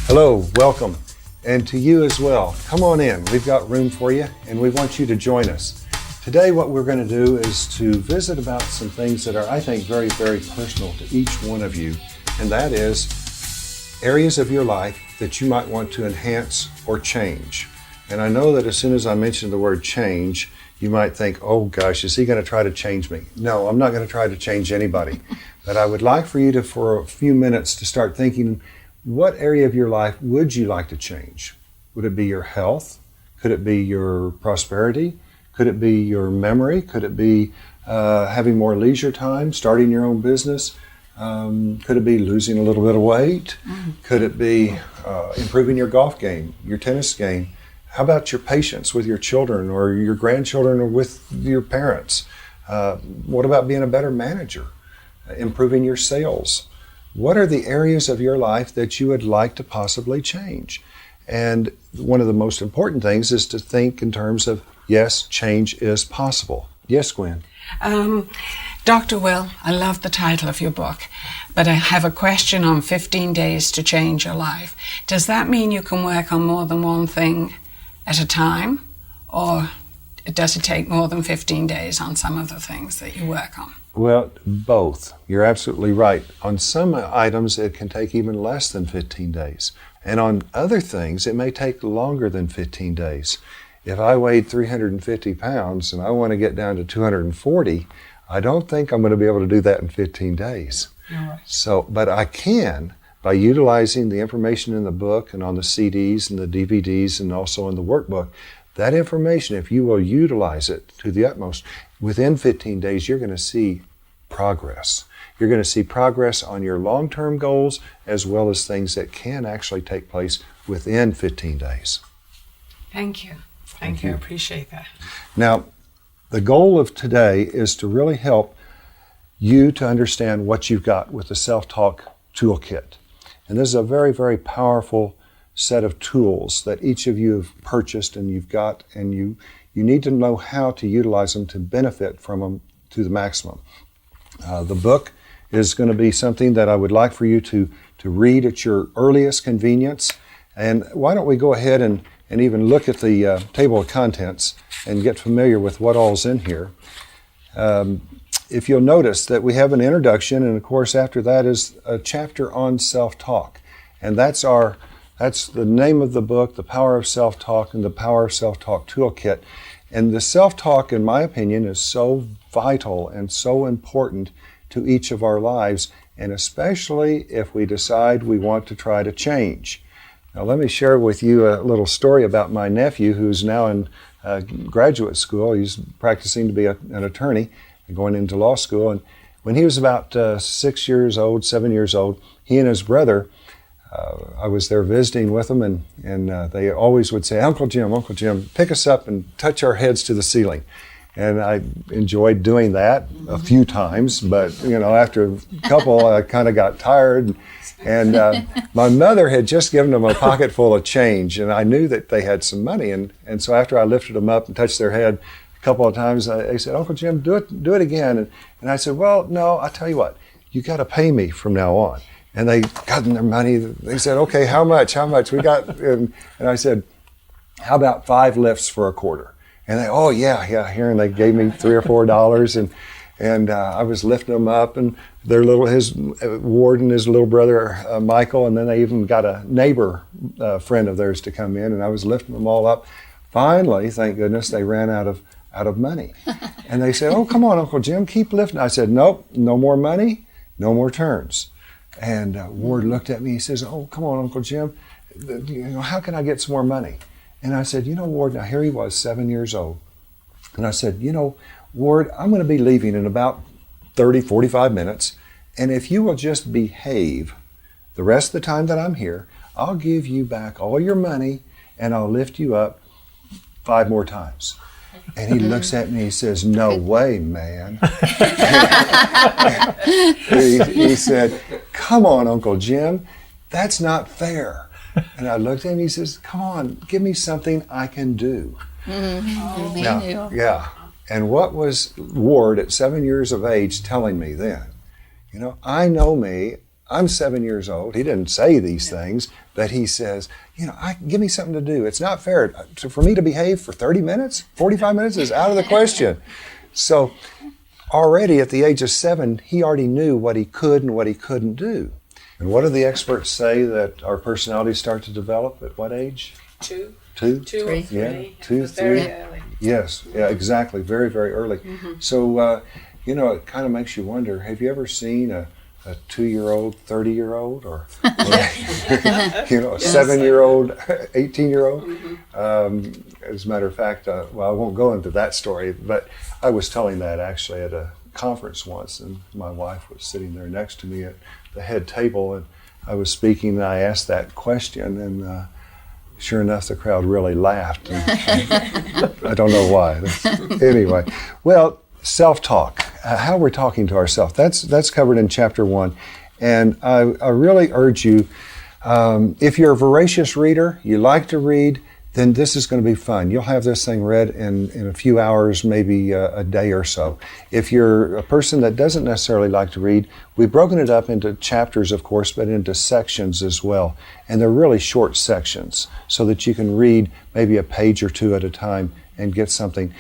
Hello, welcome, and to you as well. Come on in, we've got room for you, and we want you to join us. Today what we're going to do is to visit about some things that are, I think, very, very personal to each one of you, and that is areas of your life that you might want to enhance or change. And I know that as soon as I mention the word change, you might think, oh gosh, is he going to try to change me? No, I'm not going to try to change anybody. But I would like for you to, for a few minutes, to start thinking, what area of your life would you like to change? Would it be your health? Could it be your prosperity? Could it be your memory? Could it be having more leisure time, starting your own business? Could it be losing a little bit of weight? Could it be improving your golf game, your tennis game? How about your patience with your children or your grandchildren or with your parents? What about being a better manager? Improving your sales? What are the areas of your life that you would like to possibly change? And one of the most important things is to think in terms of, yes, change is possible. Yes, Gwen? Dr. Will, I love the title of your book, but I have a question on 15 days to change your life. Does that mean you can work on more than one thing at a time, or does it take more than 15 days on some of the things that you work on? Well, both. You're absolutely right. On some items, it can take even less than 15 days. And on other things, it may take longer than 15 days. If I weighed 350 pounds and I want to get down to 240, I don't think I'm going to be able to do that in 15 days. Right. So, but I can, by utilizing the information in the book and on the CDs and the DVDs and also in the workbook. That information, if you will utilize it to the utmost, within 15 days, you're going to see progress. You're going to see progress on your long-term goals as well as things that can actually take place within 15 days. Thank you. Thank you. I appreciate that. Now, the goal of today is to really help you to understand what you've got with the Self-Talk Toolkit. And this is a very, very powerful set of tools that each of you have purchased and you've got, and you need to know how to utilize them to benefit from them to the maximum. The book is going to be something that I would like for you to read at your earliest convenience. And why don't we go ahead and even look at the table of contents and get familiar with what all's in here. If you'll notice that we have an introduction, and of course after that is a chapter on self-talk. And that's the name of the book, The Power of Self-Talk and the Power of Self-Talk Toolkit. And the self-talk, in my opinion, is so vital and so important to each of our lives, and especially if we decide we want to try to change. Now, let me share with you a little story about my nephew who's now in graduate school. He's practicing to be an attorney and going into law school. And when he was about 7 years old, he and his brother, I was there visiting with them, and they always would say, Uncle Jim, pick us up and touch our heads to the ceiling. And I enjoyed doing that a few times, but after a couple, I kind of got tired. And my mother had just given them a pocket full of change, and I knew that they had some money. And so after I lifted them up and touched their head a couple of times, they said, Uncle Jim, do it again. And I said, well, no, I'll tell you what, you got to pay me from now on. And they got their money. They said, okay, how much? We got, and I said, how about 5 lifts for a quarter? And they, oh yeah, here. And they gave me $3 or $4. And I was lifting them up, and his Ward and his little brother, Michael, and then they even got a neighbor friend of theirs to come in, and I was lifting them all up. Finally, thank goodness, they ran out of money. And they said, oh, come on, Uncle Jim, keep lifting. I said, nope, no more money, no more turns. And Ward looked at me, he says, oh, come on, Uncle Jim, how can I get some more money? And I said, Ward, now here he was, 7 years old. And I said, Ward, I'm going to be leaving in about 30, 45 minutes. And if you will just behave the rest of the time that I'm here, I'll give you back all your money and I'll lift you up 5 more times. And he looks at me, he says, no way, man. he said, come on, Uncle Jim, that's not fair. And I looked at him, he says, come on, give me something I can do. Mm-hmm. Now, yeah. And what was Ward at 7 years of age telling me then? I know me, I'm 7 years old. He didn't say these things, but he says, give me something to do. It's not fair for me to behave for 30 minutes. 45 minutes is out of the question. So already at the age of 7, he already knew what he could and what he couldn't do. And what do the experts say that our personalities start to develop at what age? 2. 2? 2 or 3. Yeah, 2, 3. Very early. Yes, yeah, exactly. Very, very early. So, it kind of makes you wonder, have you ever seen a 2-year-old, 30-year-old, or a 7-year-old, 18-year-old? As a matter of fact, I won't go into that story, but I was telling that actually at a conference once, and my wife was sitting there next to me at the head table, and I was speaking, and I asked that question, and sure enough, the crowd really laughed. And I don't know why. Anyway, well, self-talk, how we're talking to ourselves, that's covered in chapter 1. And I really urge you, if you're a voracious reader, you like to read, then this is going to be fun. You'll have this thing read in a few hours, maybe a day or so. If you're a person that doesn't necessarily like to read, we've broken it up into chapters, of course, but into sections as well. And they're really short sections so that you can read maybe a page or 2 at a time and get something.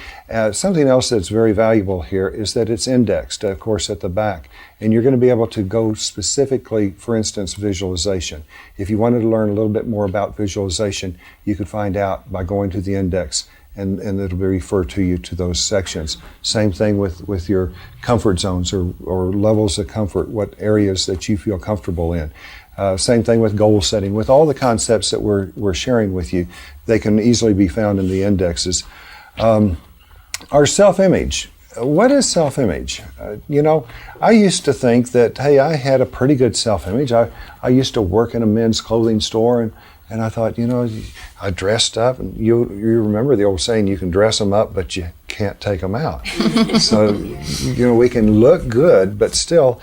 Something else that's very valuable here is that it's indexed, of course, at the back. And you're going to be able to go specifically, for instance, visualization. If you wanted to learn a little bit more about visualization, you could find out by going to the index, and it'll be referred to you to those sections. Same thing with your comfort zones or levels of comfort, what areas that you feel comfortable in. Same thing with goal setting. With all the concepts that we're sharing with you, they can easily be found in the indexes. Our self-image. What is self-image? I used to think that, hey, I had a pretty good self-image. I used to work in a men's clothing store, and I thought, I dressed up, and you remember the old saying, you can dress them up, but you can't take them out. So, we can look good, but still,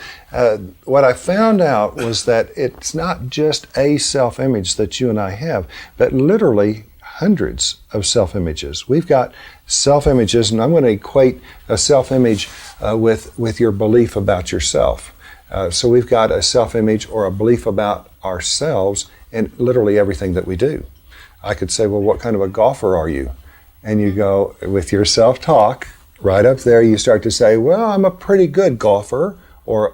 what I found out was that it's not just a self-image that you and I have, but literally hundreds of self-images. We've got self-images, and I'm going to equate a self-image with your belief about yourself. So we've got a self-image or a belief about ourselves in literally everything that we do. I could say, well, what kind of a golfer are you? And you go, with your self-talk, right up there, you start to say, well, I'm a pretty good golfer, or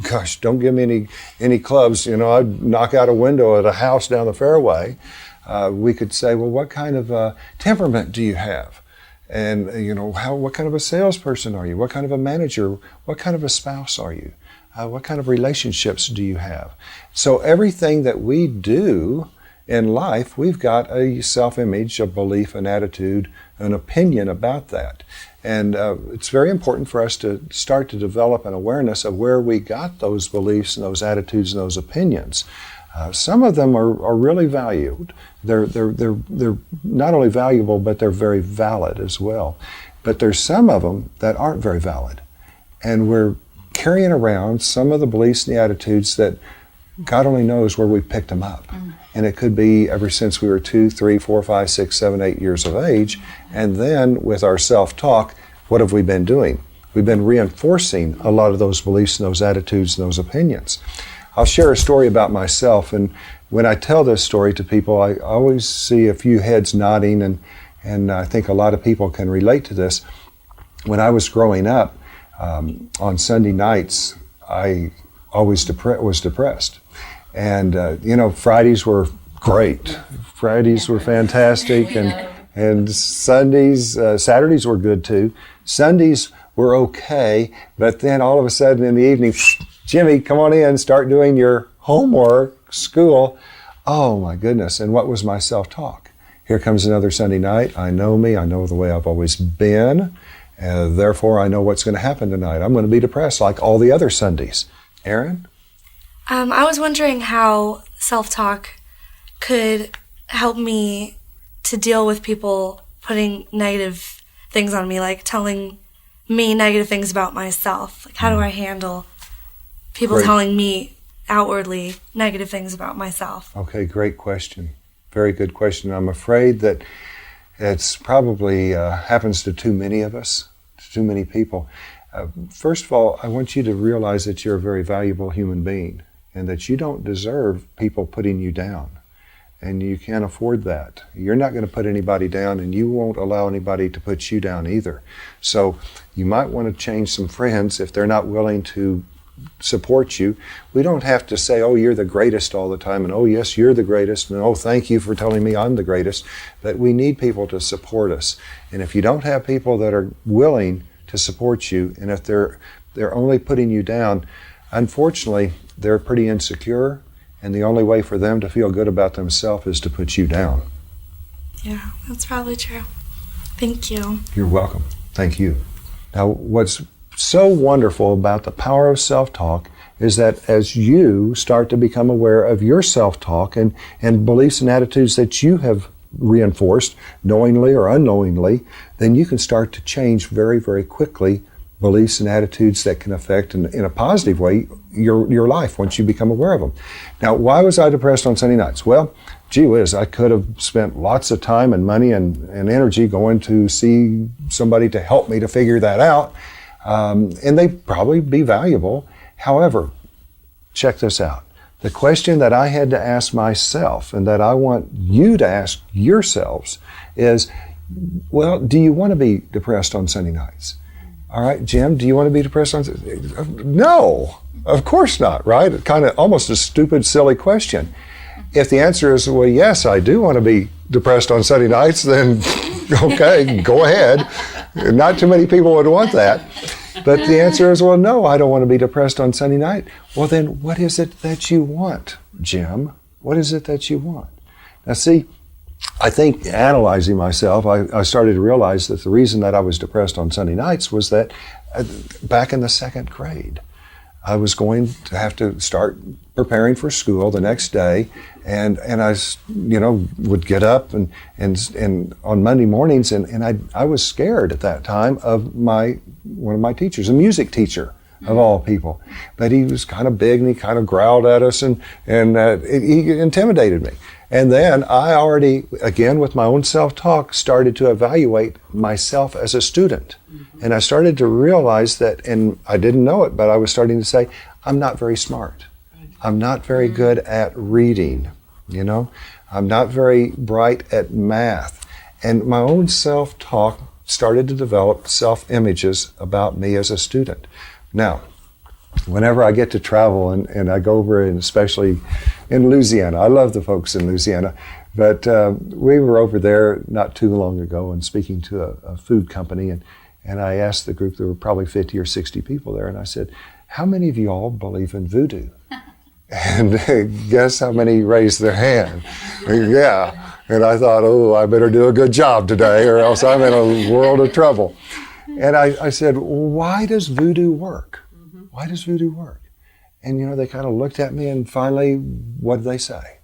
gosh, don't give me any clubs. I'd knock out a window at a house down the fairway. We could say, well, what kind of temperament do you have? And, what kind of a salesperson are you? What kind of a manager? What kind of a spouse are you? What kind of relationships do you have? So everything that we do in life, we've got a self-image, a belief, an attitude, an opinion about that. And it's very important for us to start to develop an awareness of where we got those beliefs and those attitudes and those opinions. Some of them are really valued. They're not only valuable, but they're very valid as well. But there's some of them that aren't very valid. And we're carrying around some of the beliefs and the attitudes that God only knows where we picked them up. And it could be ever since we were 2, 3, 4, 5, 6, 7, 8 years of age. And then with our self-talk, what have we been doing? We've been reinforcing a lot of those beliefs and those attitudes and those opinions. I'll share a story about myself, and when I tell this story to people, I always see a few heads nodding, and I think a lot of people can relate to this. When I was growing up, on Sunday nights, I always was depressed. And, Fridays were great. Fridays were fantastic, and Saturdays were good too. Sundays were okay, but then all of a sudden in the evening, Jimmy, come on in, start doing your homework, school. Oh my goodness, and what was my self-talk? Here comes another Sunday night. I know me, I know the way I've always been, therefore I know what's going to happen tonight. I'm going to be depressed like all the other Sundays. Erin? I was wondering how self-talk could help me to deal with people putting negative things on me, like telling me negative things about myself. Like, how do I handle people telling me outwardly negative things about myself? Okay, great question. Very good question. I'm afraid that it's probably happens to too many of us, to too many people. First of all, I want you to realize that you're a very valuable human being. and that you don't deserve people putting you down. And you can't afford that. You're not going to put anybody down, and you won't allow anybody to put you down either. So you might want to change some friends if they're not willing to support you. We don't have to say, oh, you're the greatest all the time, and oh, yes, you're the greatest, and oh, thank you for telling me I'm the greatest. But we need people to support us. And if you don't have people that are willing to support you, and if they're only putting you down, unfortunately, they're pretty insecure. And the only way for them to feel good about themselves is to put you down. Yeah, that's probably true. Thank you. You're welcome. Thank you. Now, what's so wonderful about the power of self-talk is that as you start to become aware of your self-talk and beliefs and attitudes that you have reinforced, knowingly or unknowingly, then you can start to change very, very quickly beliefs and attitudes that can affect, in a positive way, your life once you become aware of them. Now, why was I depressed on Sunday nights? Well, gee whiz, I could have spent lots of time and money and energy going to see somebody to help me to figure that out, and they'd probably be valuable. However, check this out. The question that I had to ask myself, and that I want you to ask yourselves, is, well, do you want to be depressed on Sunday nights? All right, Jim, do you want to be depressed on Sunday nights? No, of course not, right? Kind of almost a stupid, silly question. If the answer is, well, yes, I do want to be depressed on Sunday nights, then okay, go ahead. Not too many people would want that. But the answer is, well, no, I don't want to be depressed on Sunday night. Well, then what is it that you want, Jim? What is it that you want? Now, see, I think analyzing myself, I started to realize that the reason that I was depressed on Sunday nights was that back in the second grade, I was going to have to start preparing for school the next day, and I, would get up and on Monday mornings, and I was scared at that time of one of my teachers, a music teacher of all people, but he was kind of big and he kind of growled at us and he intimidated me. And then I already, again with my own self-talk, started to evaluate myself as a student. Mm-hmm. And I started to realize that, and I didn't know it, but I was starting to say, I'm not very smart. Right. I'm not very good at reading, I'm not very bright at math. And my own self-talk started to develop self-images about me as a student. Now, whenever I get to travel and I go over, and especially in Louisiana, I love the folks in Louisiana, but we were over there not too long ago and speaking to a food company, and I asked the group, there were probably 50 or 60 people there, and I said, how many of you all believe in voodoo? And guess how many raised their hand? Yeah. And I thought, oh, I better do a good job today or else I'm in a world of trouble. And I said, why does voodoo work? Why does voodoo work? And, they kind of looked at me, and finally, what did they say?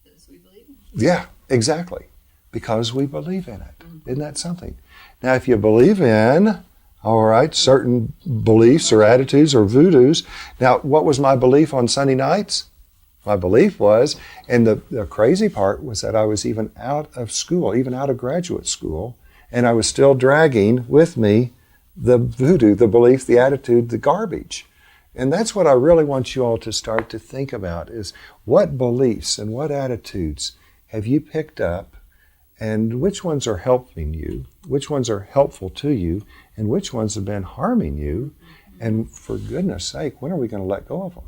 Because we believe in it. Yeah, exactly. Because we believe in it. Mm-hmm. Isn't that something? Now, if you believe in, all right, certain beliefs or attitudes or voodoos. Now, what was my belief on Sunday nights? My belief was, and the crazy part was that I was even out of school, even out of graduate school, and I was still dragging with me the voodoo, the belief, the attitude, the garbage. And that's what I really want you all to start to think about is what beliefs and what attitudes have you picked up, and which ones are helping you, which ones are helpful to you, and which ones have been harming you. And for goodness sake, when are we going to let go of them?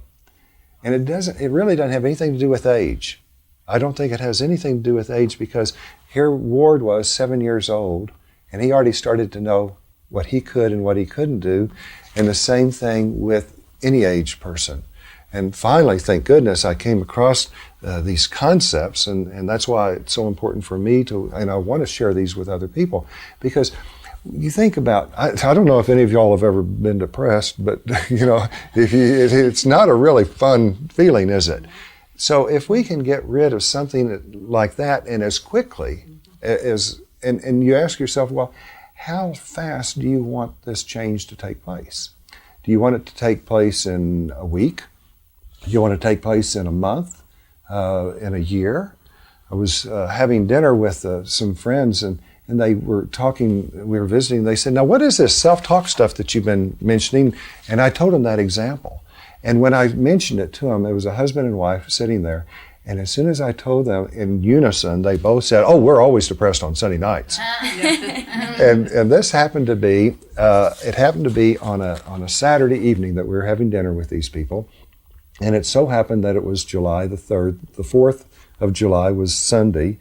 And it really doesn't have anything to do with age. I don't think it has anything to do with age, because here Ward was 7 years old, and he already started to know what he could and what he couldn't do. And the same thing with any age person. And finally, thank goodness, I came across these concepts, and that's why it's so important for me to, and I want to share these with other people, because you think about, I don't know if any of y'all have ever been depressed, but it's not a really fun feeling, is it? So if we can get rid of something like that, and as quickly as, and you ask yourself, well, how fast do you want this change to take place? Do you want it to take place in a week? Do you want it to take place in a month, in a year? I was having dinner with some friends, and they were talking, we were visiting, they said, now what is this self-talk stuff that you've been mentioning? And I told them that example. And when I mentioned it to them, it was a husband and wife sitting there. And as soon as I told them in unison, they both said, "Oh, we're always depressed on Sunday nights." and this happened to be, it happened to be on a Saturday evening that we were having dinner with these people. And it so happened that it was July the 3rd. The 4th of July was Sunday.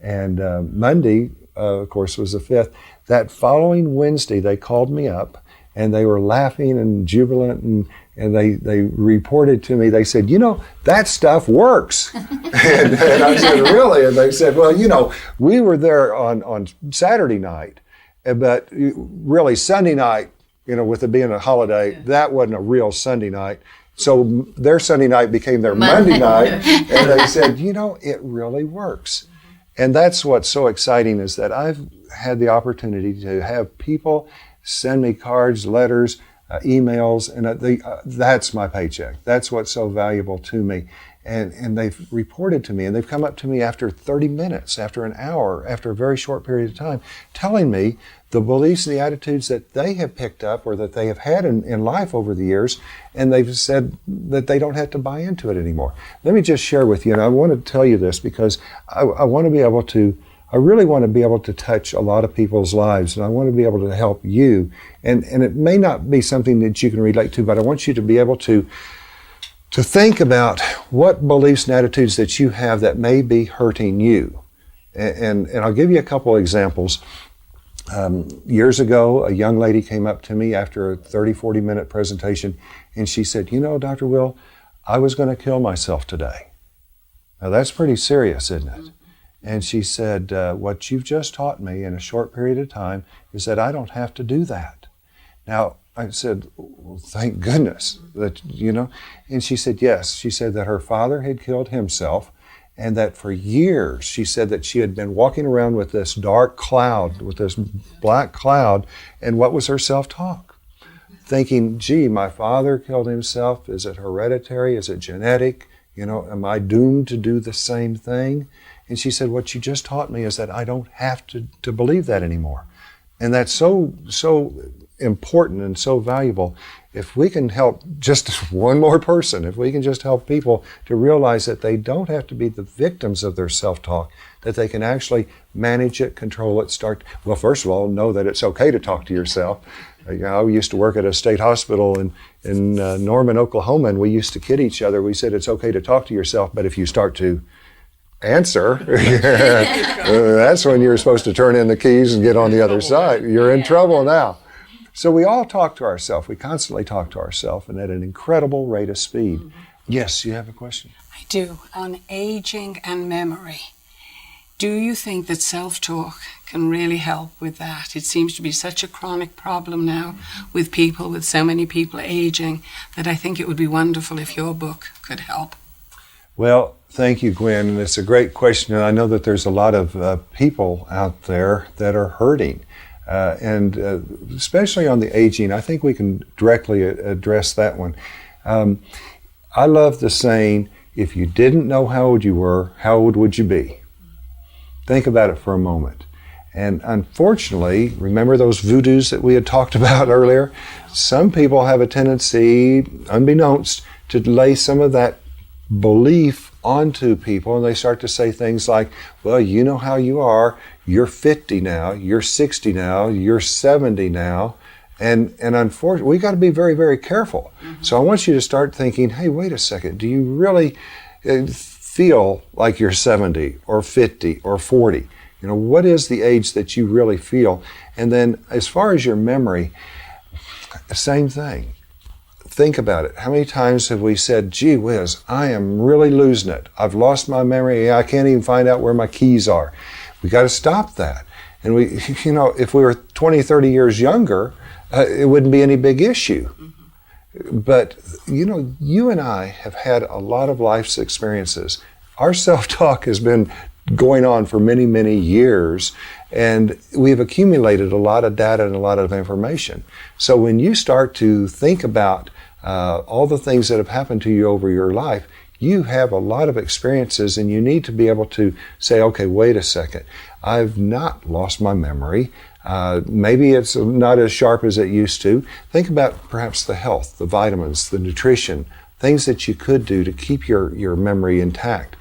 And Monday, of course, was the 5th. That following Wednesday, they called me up and they were laughing and jubilant and they reported to me, they said, that stuff works. and I said, really? And they said, well, we were there on Saturday night, but really Sunday night, with it being a holiday, that wasn't a real Sunday night. So their Sunday night became their Monday night, and they said, it really works. And that's what's so exciting is that I've had the opportunity to have people send me cards, letters, emails, and that's my paycheck. That's what's so valuable to me. And they've reported to me, and they've come up to me after 30 minutes, after an hour, after a very short period of time, telling me the beliefs and the attitudes that they have picked up or that they have had in life over the years, and they've said that they don't have to buy into it anymore. Let me just share with you, and I want to tell you this because I really want to be able to touch a lot of people's lives, and I want to be able to help you. And it may not be something that you can relate to, but I want you to be able to think about what beliefs and attitudes that you have that may be hurting you. And I'll give you a couple examples. Years ago, a young lady came up to me after a 30, 40-minute presentation, and she said, Dr. Will, I was going to kill myself today. Now, that's pretty serious, isn't it? And she said, what you've just taught me in a short period of time is that I don't have to do that. Now, I said, well, thank goodness that, And she said, yes. She said that her father had killed himself, and that for years, she said that she had been walking around with this dark cloud, with this black cloud, and what was her self-talk? Thinking, gee, my father killed himself. Is it hereditary? Is it genetic? Am I doomed to do the same thing? And she said, what you just taught me is that I don't have to believe that anymore. And that's so important and so valuable. If we can help just one more person, if we can just help people to realize that they don't have to be the victims of their self-talk, that they can actually manage it, control it, first of all, know that it's okay to talk to yourself. I used to work at a state hospital in Norman, Oklahoma, and we used to kid each other. We said it's okay to talk to yourself, but if you start to answer, that's when you're supposed to turn in the keys and get on the other side. You're in trouble now. So we all talk to ourselves. We constantly talk to ourselves, and at an incredible rate of speed. Yes, you have a question? I do. On aging and memory, do you think that self-talk can really help with that? It seems to be such a chronic problem now with so many people aging, that I think it would be wonderful if your book could help. Well, thank you, Gwen. And it's a great question. And I know that there's a lot of people out there that are hurting. And especially on the aging, I think we can directly address that one. I love the saying, if you didn't know how old you were, how old would you be? Think about it for a moment. And unfortunately, remember those voodoos that we had talked about earlier? Some people have a tendency, unbeknownst, to lay some of that belief onto people, and they start to say things like, well, you know how you are, you're 50 now, you're 60 now, you're 70 now, and unfortunately, we got to be very, very careful. So I want you to start thinking, hey, wait a second, do you really feel like you're 70 or 50 or 40? What is the age that you really feel? And then as far as your memory, same thing. Think about it. How many times have we said, gee whiz, I am really losing it. I've lost my memory. I can't even find out where my keys are. We got to stop that. And if we were 20, 30 years younger, it wouldn't be any big issue. But, you and I have had a lot of life's experiences. Our self-talk has been going on for many, many years, and we've accumulated a lot of data and a lot of information. So when you start to think about all the things that have happened to you over your life, you have a lot of experiences, and you need to be able to say, okay, wait a second, I've not lost my memory. Maybe it's not as sharp as it used to. Think about perhaps the health, the vitamins, the nutrition, things that you could do to keep your memory intact.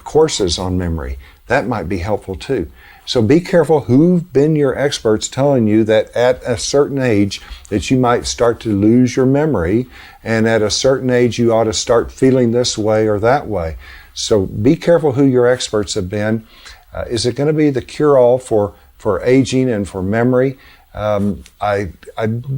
Courses on memory, that might be helpful too. So be careful who've been your experts telling you that at a certain age that you might start to lose your memory, and at a certain age you ought to start feeling this way or that way. So be careful who your experts have been. Is it going to be the cure-all for aging and for memory? I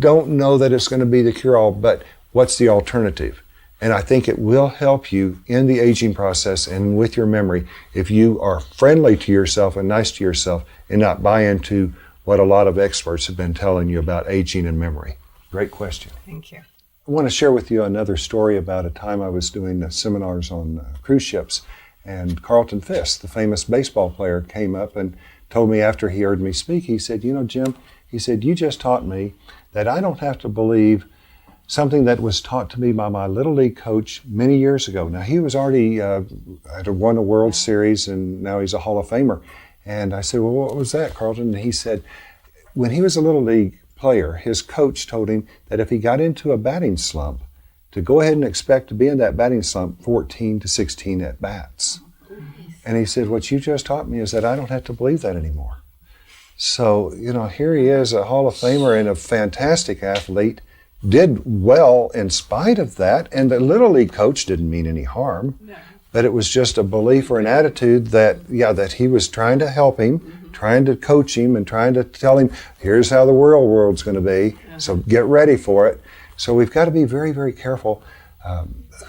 don't know that it's going to be the cure-all, but what's the alternative? And I think it will help you in the aging process and with your memory if you are friendly to yourself and nice to yourself and not buy into what a lot of experts have been telling you about aging and memory. Great question. Thank you. I want to share with you another story about a time I was doing seminars on cruise ships, and Carlton Fisk, the famous baseball player, came up and told me after he heard me speak, he said, "You know, Jim," he said, "you just taught me that I don't have to believe something that was taught to me by my Little League coach many years ago." Now, he was already had won a World Series, and now he's a Hall of Famer. And I said, "Well, what was that, Carlton?" And he said, when he was a Little League player, his coach told him that if he got into a batting slump, to go ahead and expect to be in that batting slump 14 to 16 at-bats. And he said, "What you just taught me is that I don't have to believe that anymore." So, you know, here he is, a Hall of Famer and a fantastic athlete, did well in spite of that, and the Little League coach didn't mean any harm, but it was just a belief or an attitude that he was trying to help him, trying to coach him, and trying to tell him, here's how the world's going to be, so get ready for it. So we've got to be very, very careful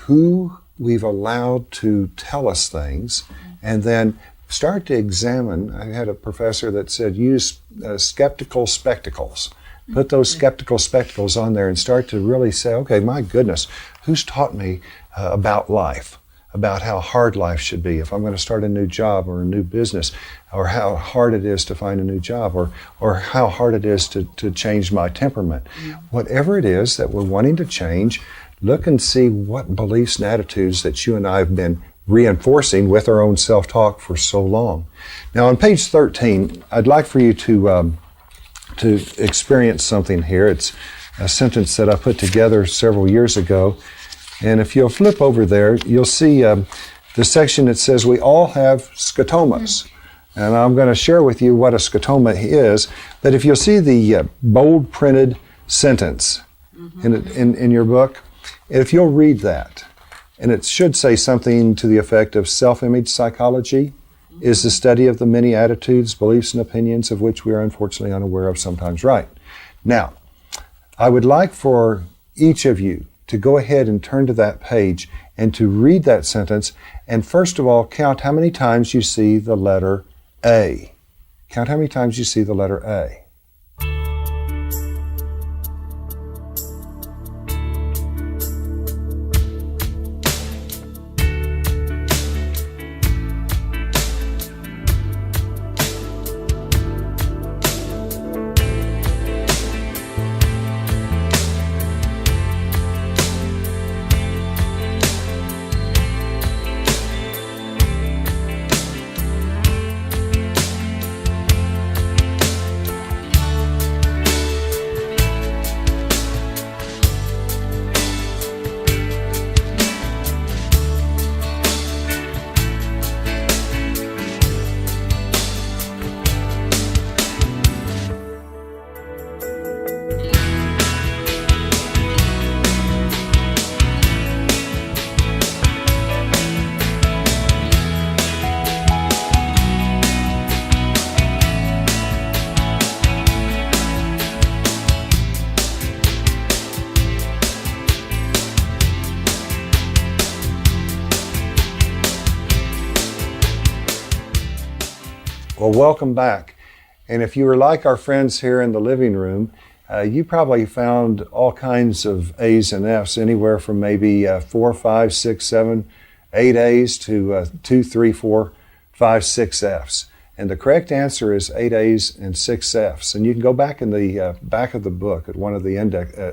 who we've allowed to tell us things, and then start to examine. I had a professor that said, use skeptical spectacles. Put those skeptical spectacles on there and start to really say, okay, my goodness, who's taught me about life, about how hard life should be if I'm going to start a new job or a new business, or how hard it is to find a new job, or how hard it is to change my temperament. Whatever it is that we're wanting to change, look and see what beliefs and attitudes that you and I have been reinforcing with our own self-talk for so long. Now on page 13, I'd like for you to experience something here. It's a sentence that I put together several years ago. And if you'll flip over there, you'll see the section that says we all have scotomas. And I'm going to share with you what a scotoma is. But if you'll see the bold printed sentence in your book, and if you'll read that, and it should say something to the effect of self-image psychology is the study of the many attitudes, beliefs, and opinions of which we are unfortunately unaware of, sometimes right. Now, I would like for each of you to go ahead and turn to that page and to read that sentence, and first of all, count how many times you see the letter A. Count how many times you see the letter A. Well, welcome back. And if you were like our friends here in the living room, you probably found all kinds of A's and F's, anywhere from maybe 4, 5, 6, 7, 8 A's to 2, 3, 4, 5, 6 F's. And the correct answer is 8 A's and 6 F's. And you can go back in the back of the book at one of the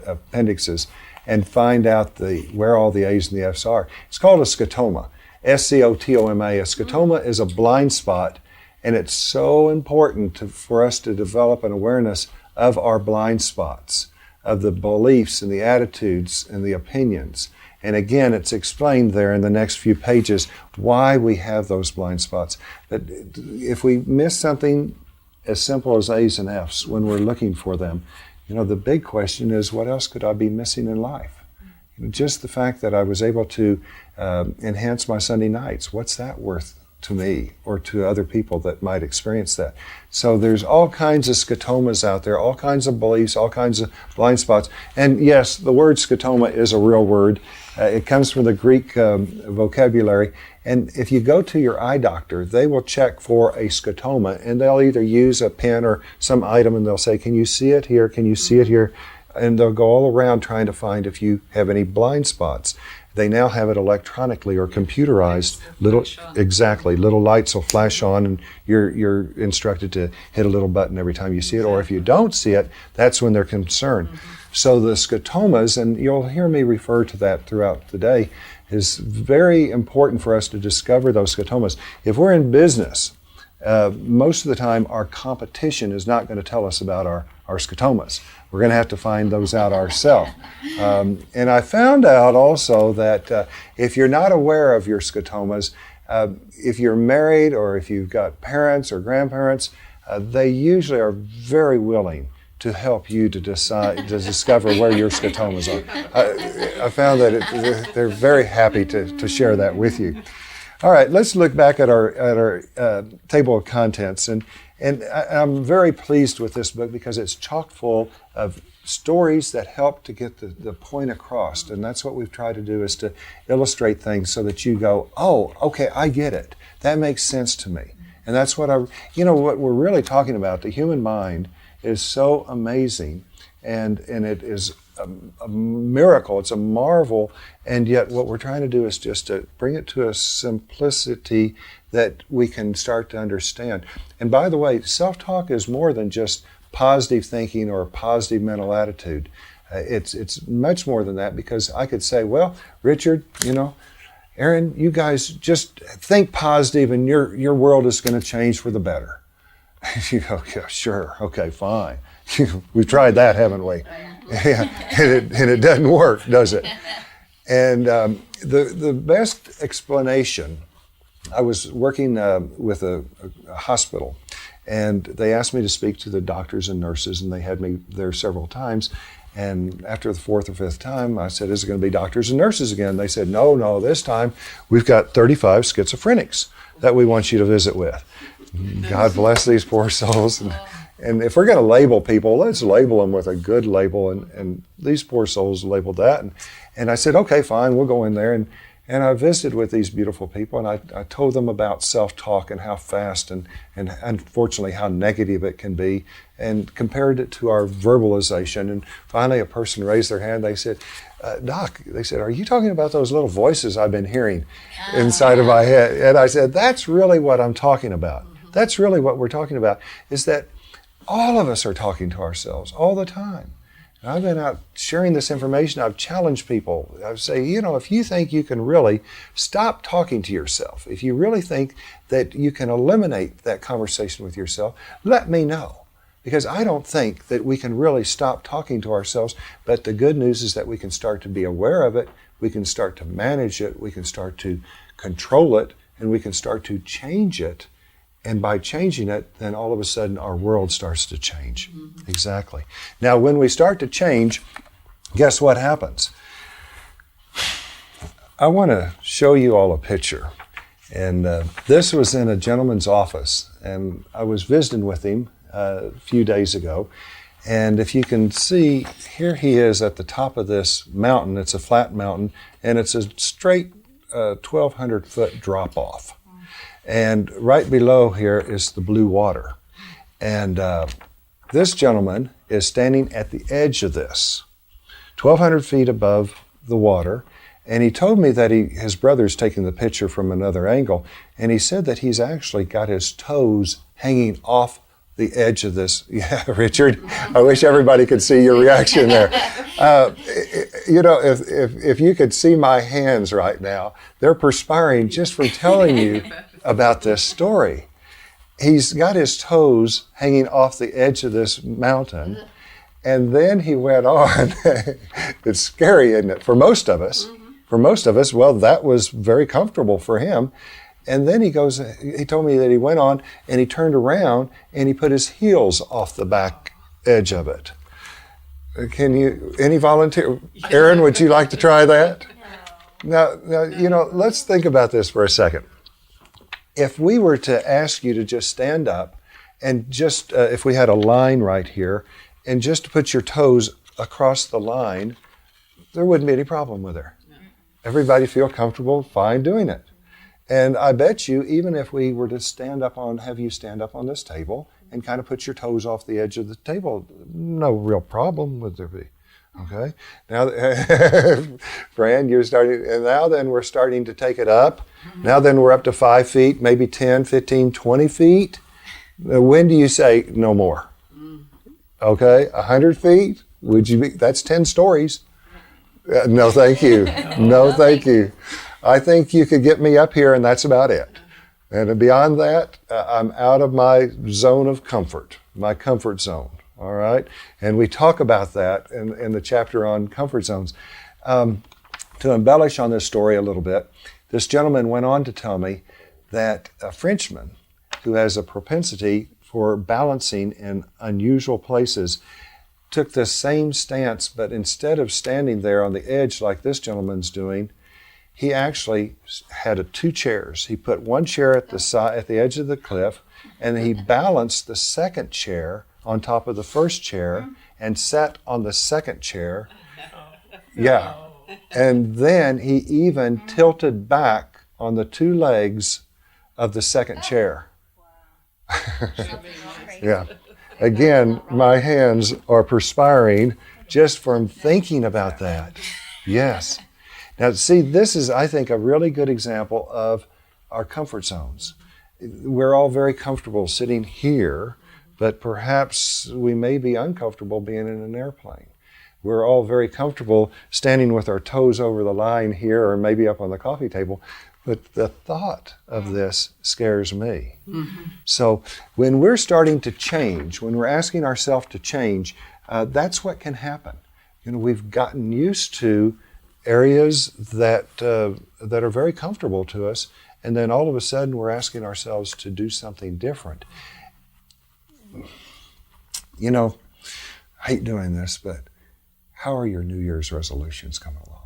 appendixes and find out where all the A's and the F's are. It's called a scotoma, S-C-O-T-O-M-A. A scotoma is a blind spot, and it's so important for us to develop an awareness of our blind spots, of the beliefs and the attitudes and the opinions. And again, it's explained there in the next few pages why we have those blind spots. But if we miss something as simple as A's and F's when we're looking for them, the big question is, what else could I be missing in life? Just the fact that I was able to enhance my Sunday nights, what's that worth to me or to other people that might experience that? So there's all kinds of scotomas out there, all kinds of beliefs, all kinds of blind spots. And yes, the word scotoma is a real word. It comes from the Greek vocabulary. And if you go to your eye doctor, they will check for a scotoma, and they'll either use a pen or some item, and they'll say, can you see it here? Can you see it here? And they'll go all around trying to find if you have any blind spots. They now have it electronically or computerized. Little lights will flash on, and you're instructed to hit a little button every time you see it. Or if you don't see it, that's when they're concerned. So the scotomas, and you'll hear me refer to that throughout the day, is very important for us to discover those scotomas. If we're in business, most of the time our competition is not going to tell us about our scotomas. We're going to have to find those out ourselves. And I found out also that if you're not aware of your scotomas, if you're married or if you've got parents or grandparents, they usually are very willing to help you to discover where your scotomas are. I found that they're very happy to share that with you. All right, let's look back at our table of contents, and I'm very pleased with this book because it's chock full of stories that help to get the point across, and that's what we've tried to do, is to illustrate things so that you go, oh, okay, I get it. That makes sense to me. And that's what what we're really talking about. The human mind is so amazing, and it is a miracle. It's a marvel, and yet what we're trying to do is just to bring it to a simplicity that we can start to understand. And by the way, self-talk is more than just positive thinking or a positive mental attitude. It's much more than that, because I could say, well, Richard, Aaron, you guys just think positive and your world is going to change for the better. You go, yeah, sure, okay, fine. We've tried that, haven't we? Yeah, and it doesn't work, does it? And the best explanation, I was working with a hospital, and they asked me to speak to the doctors and nurses, and they had me there several times. And after the fourth or fifth time, I said, is it going to be doctors and nurses again? They said, no, this time we've got 35 schizophrenics that we want you to visit with. God bless these poor souls. And if we're going to label people, let's label them with a good label. And these poor souls labeled that. And I said, okay, fine, we'll go in there. And I visited with these beautiful people, and I told them about self-talk and how fast and unfortunately how negative it can be, and compared it to our verbalization. And finally a person raised their hand. They said, Doc, they said, are you talking about those little voices I've been hearing inside of my head? And I said, that's really what I'm talking about. That's really what we're talking about, is that all of us are talking to ourselves all the time. And I've been out sharing this information. I've challenged people. I say, if you think you can really stop talking to yourself, if you really think that you can eliminate that conversation with yourself, let me know. Because I don't think that we can really stop talking to ourselves, but the good news is that we can start to be aware of it, we can start to manage it, we can start to control it, and we can start to change it. And by changing it, then all of a sudden our world starts to change. Mm-hmm. Exactly. Now, when we start to change, guess what happens? I want to show you all a picture. And this was in a gentleman's office. And I was visiting with him a few days ago. And if you can see, here he is at the top of this mountain. It's a flat mountain, and it's a straight 1,200-foot drop-off. And right below here is the blue water. And this gentleman is standing at the edge of this, 1,200 feet above the water. And he told me that his brother's taking the picture from another angle. And he said that he's actually got his toes hanging off the edge of this. Yeah, Richard, I wish everybody could see your reaction there. If you could see my hands right now, they're perspiring just from telling you about this story. He's got his toes hanging off the edge of this mountain, and then he went on. It's scary, isn't it, for most of us? for most of us, well, that was very comfortable for him. And then he told me that he went on and he turned around and he put his heels off the back edge of it. Any volunteer? Aaron, would you like to try that? No. Now, let's think about this for a second. If we were to ask you to just stand up and just, if we had a line right here, and just to put your toes across the line, there wouldn't be any problem with it. Everybody feel comfortable, fine doing it. And I bet you, even if we were to have you stand up on this table and kind of put your toes off the edge of the table, no real problem would there be. Okay? Now, Fran, you're starting, and now then we're starting to take it up. Now then we're up to 5 feet, maybe 10, 15, 20 feet. When do you say no more? Okay, 100 feet? That's 10 stories. No, thank you. No, thank you. I think you could get me up here and that's about it. And beyond that, I'm out of my zone of comfort, my comfort zone. All right? And we talk about that in the chapter on comfort zones. To embellish on this story a little bit, this gentleman went on to tell me that a Frenchman who has a propensity for balancing in unusual places took the same stance, but instead of standing there on the edge like this gentleman's doing, he actually had 2 chairs. He put one chair at the edge of the cliff, and he balanced the second chair on top of the first chair and sat on the second chair. Yeah. And then he even tilted back on the 2 legs of the second chair. Yeah. Again, my hands are perspiring just from thinking about that. Yes. Now, see, this is, I think, a really good example of our comfort zones. We're all very comfortable sitting here, but perhaps we may be uncomfortable being in an airplane. We're all very comfortable standing with our toes over the line here or maybe up on the coffee table, but the thought of this scares me. Mm-hmm. So when we're starting to change, when we're asking ourselves to change, that's what can happen. We've gotten used to areas that are very comfortable to us, and then all of a sudden we're asking ourselves to do something different. I hate doing this, but how are your New Year's resolutions coming along?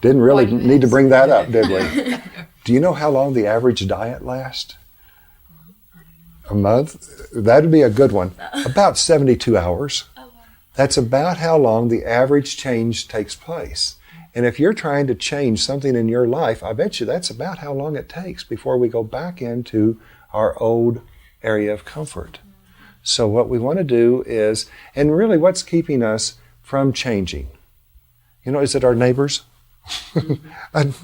Didn't really need to bring that up, did we? Do you know how long the average diet lasts? A month? That'd be a good one. About 72 hours. That's about how long the average change takes place. And if you're trying to change something in your life, I bet you that's about how long it takes before we go back into our old area of comfort. So what we want to do is, and really what's keeping us from changing? Is it our neighbors?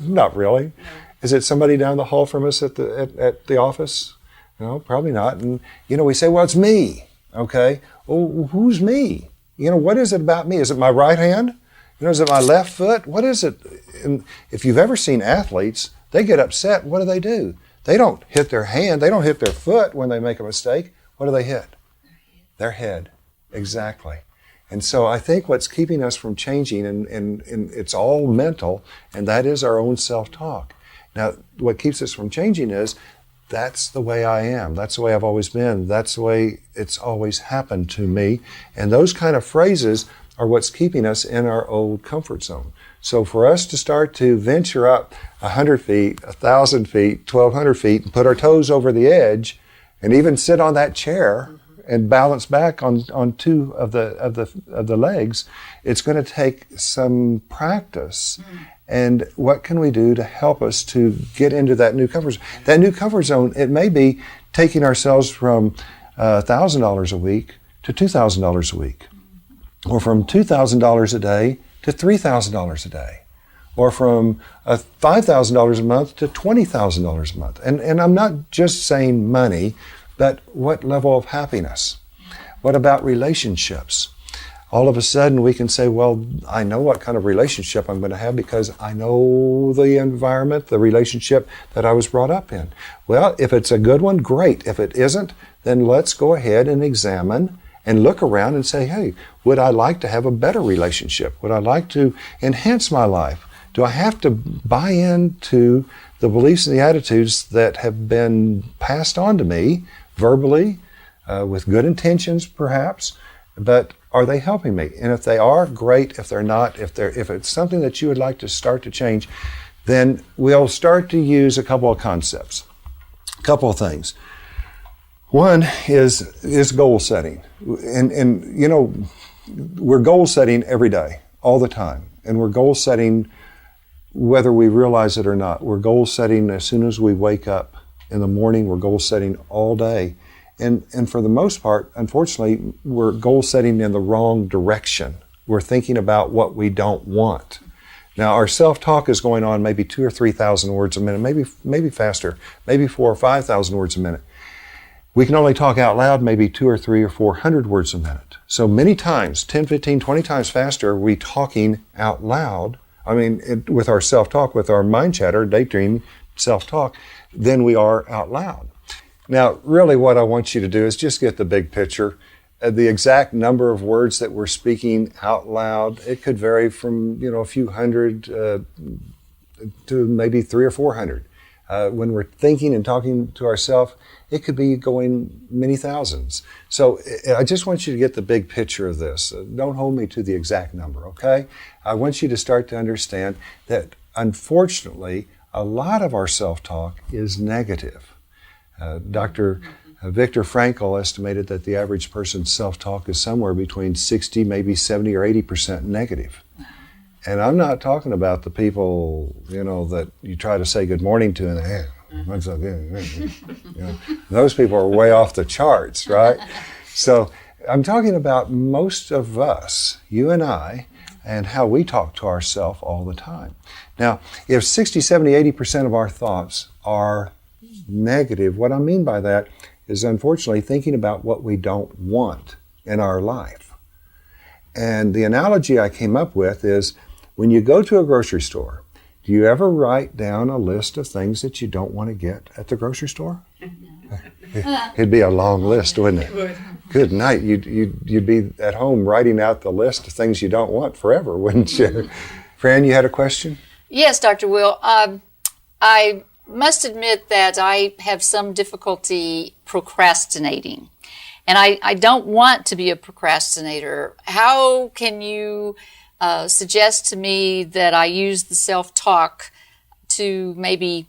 Not really. No. Is it somebody down the hall from us at the office? No, probably not. And, we say, well, it's me. Okay. Oh, who's me? What is it about me? Is it my right hand? Is it my left foot? What is it? And if you've ever seen athletes, they get upset. What do? They don't hit their hand. They don't hit their foot when they make a mistake. What do they hit? Their head. Exactly. And so I think what's keeping us from changing, and it's all mental, and that is our own self-talk. Now, what keeps us from changing is, that's the way I am. That's the way I've always been. That's the way it's always happened to me. And those kind of phrases are what's keeping us in our old comfort zone. So for us to start to venture up 100 feet, 1,000 feet, 1,200 feet, and put our toes over the edge, and even sit on that chair and balance back on 2 of the legs, it's going to take some practice. And what can we do to help us to get into that new comfort zone? That new comfort zone, it may be taking ourselves from $1,000 a week to $2,000 a week, or from $2,000 a day to $3,000 a day, or from $5,000 a month to $20,000 a month. And I'm not just saying money, but what level of happiness? What about relationships? All of a sudden we can say, well, I know what kind of relationship I'm going to have because I know the environment, the relationship that I was brought up in. Well, if it's a good one, great. If it isn't, then let's go ahead and examine and look around and say, hey, would I like to have a better relationship? Would I like to enhance my life? Do I have to buy into the beliefs and the attitudes that have been passed on to me verbally, with good intentions perhaps, but are they helping me? And if they are, great. If they're not, if it's something that you would like to start to change, then we'll start to use a couple of concepts, a couple of things. One is goal setting. And you know, we're goal setting every day, all the time. And we're goal setting whether we realize it or not. We're goal setting as soon as we wake up in the morning. We're goal setting all day. And for the most part, unfortunately, we're goal setting in the wrong direction. We're thinking about what we don't want. Now, our self-talk is going on maybe 2,000 or 3,000 words a minute, maybe faster, maybe 4,000 or 5,000 words a minute. We can only talk out loud maybe 200 or 300 or 400 words a minute. So many times, 10, 15, 20 times faster, are we talking out loud. I mean, with our self-talk, with our mind chatter, daydream self-talk, than we are out loud. Now, really what I want you to do is just get the big picture. The exact number of words that we're speaking out loud, it could vary from, a few hundred to maybe 300 or 400. When we're thinking and talking to ourselves, it could be going many thousands. So I just want you to get the big picture of this. Don't hold me to the exact number, okay? I want you to start to understand that, unfortunately, a lot of our self-talk is negative. Dr. Viktor Frankl estimated that the average person's self-talk is somewhere between 60, maybe 70 or 80% negative. And I'm not talking about the people, that you try to say good morning to and what's up? Those people are way off the charts, right? So I'm talking about most of us, you and I, and how we talk to ourselves all the time. Now, if 60, 70, 80% of our thoughts are negative, what I mean by that is unfortunately thinking about what we don't want in our life. And the analogy I came up with is when you go to a grocery store, do you ever write down a list of things that you don't want to get at the grocery store? It'd be a long list, wouldn't it? It would. Good night. You'd be at home writing out the list of things you don't want forever, wouldn't you? Fran, you had a question? Yes, Dr. Will. I must admit that I have some difficulty procrastinating. And I don't want to be a procrastinator. How can you suggest to me that I use the self-talk to maybe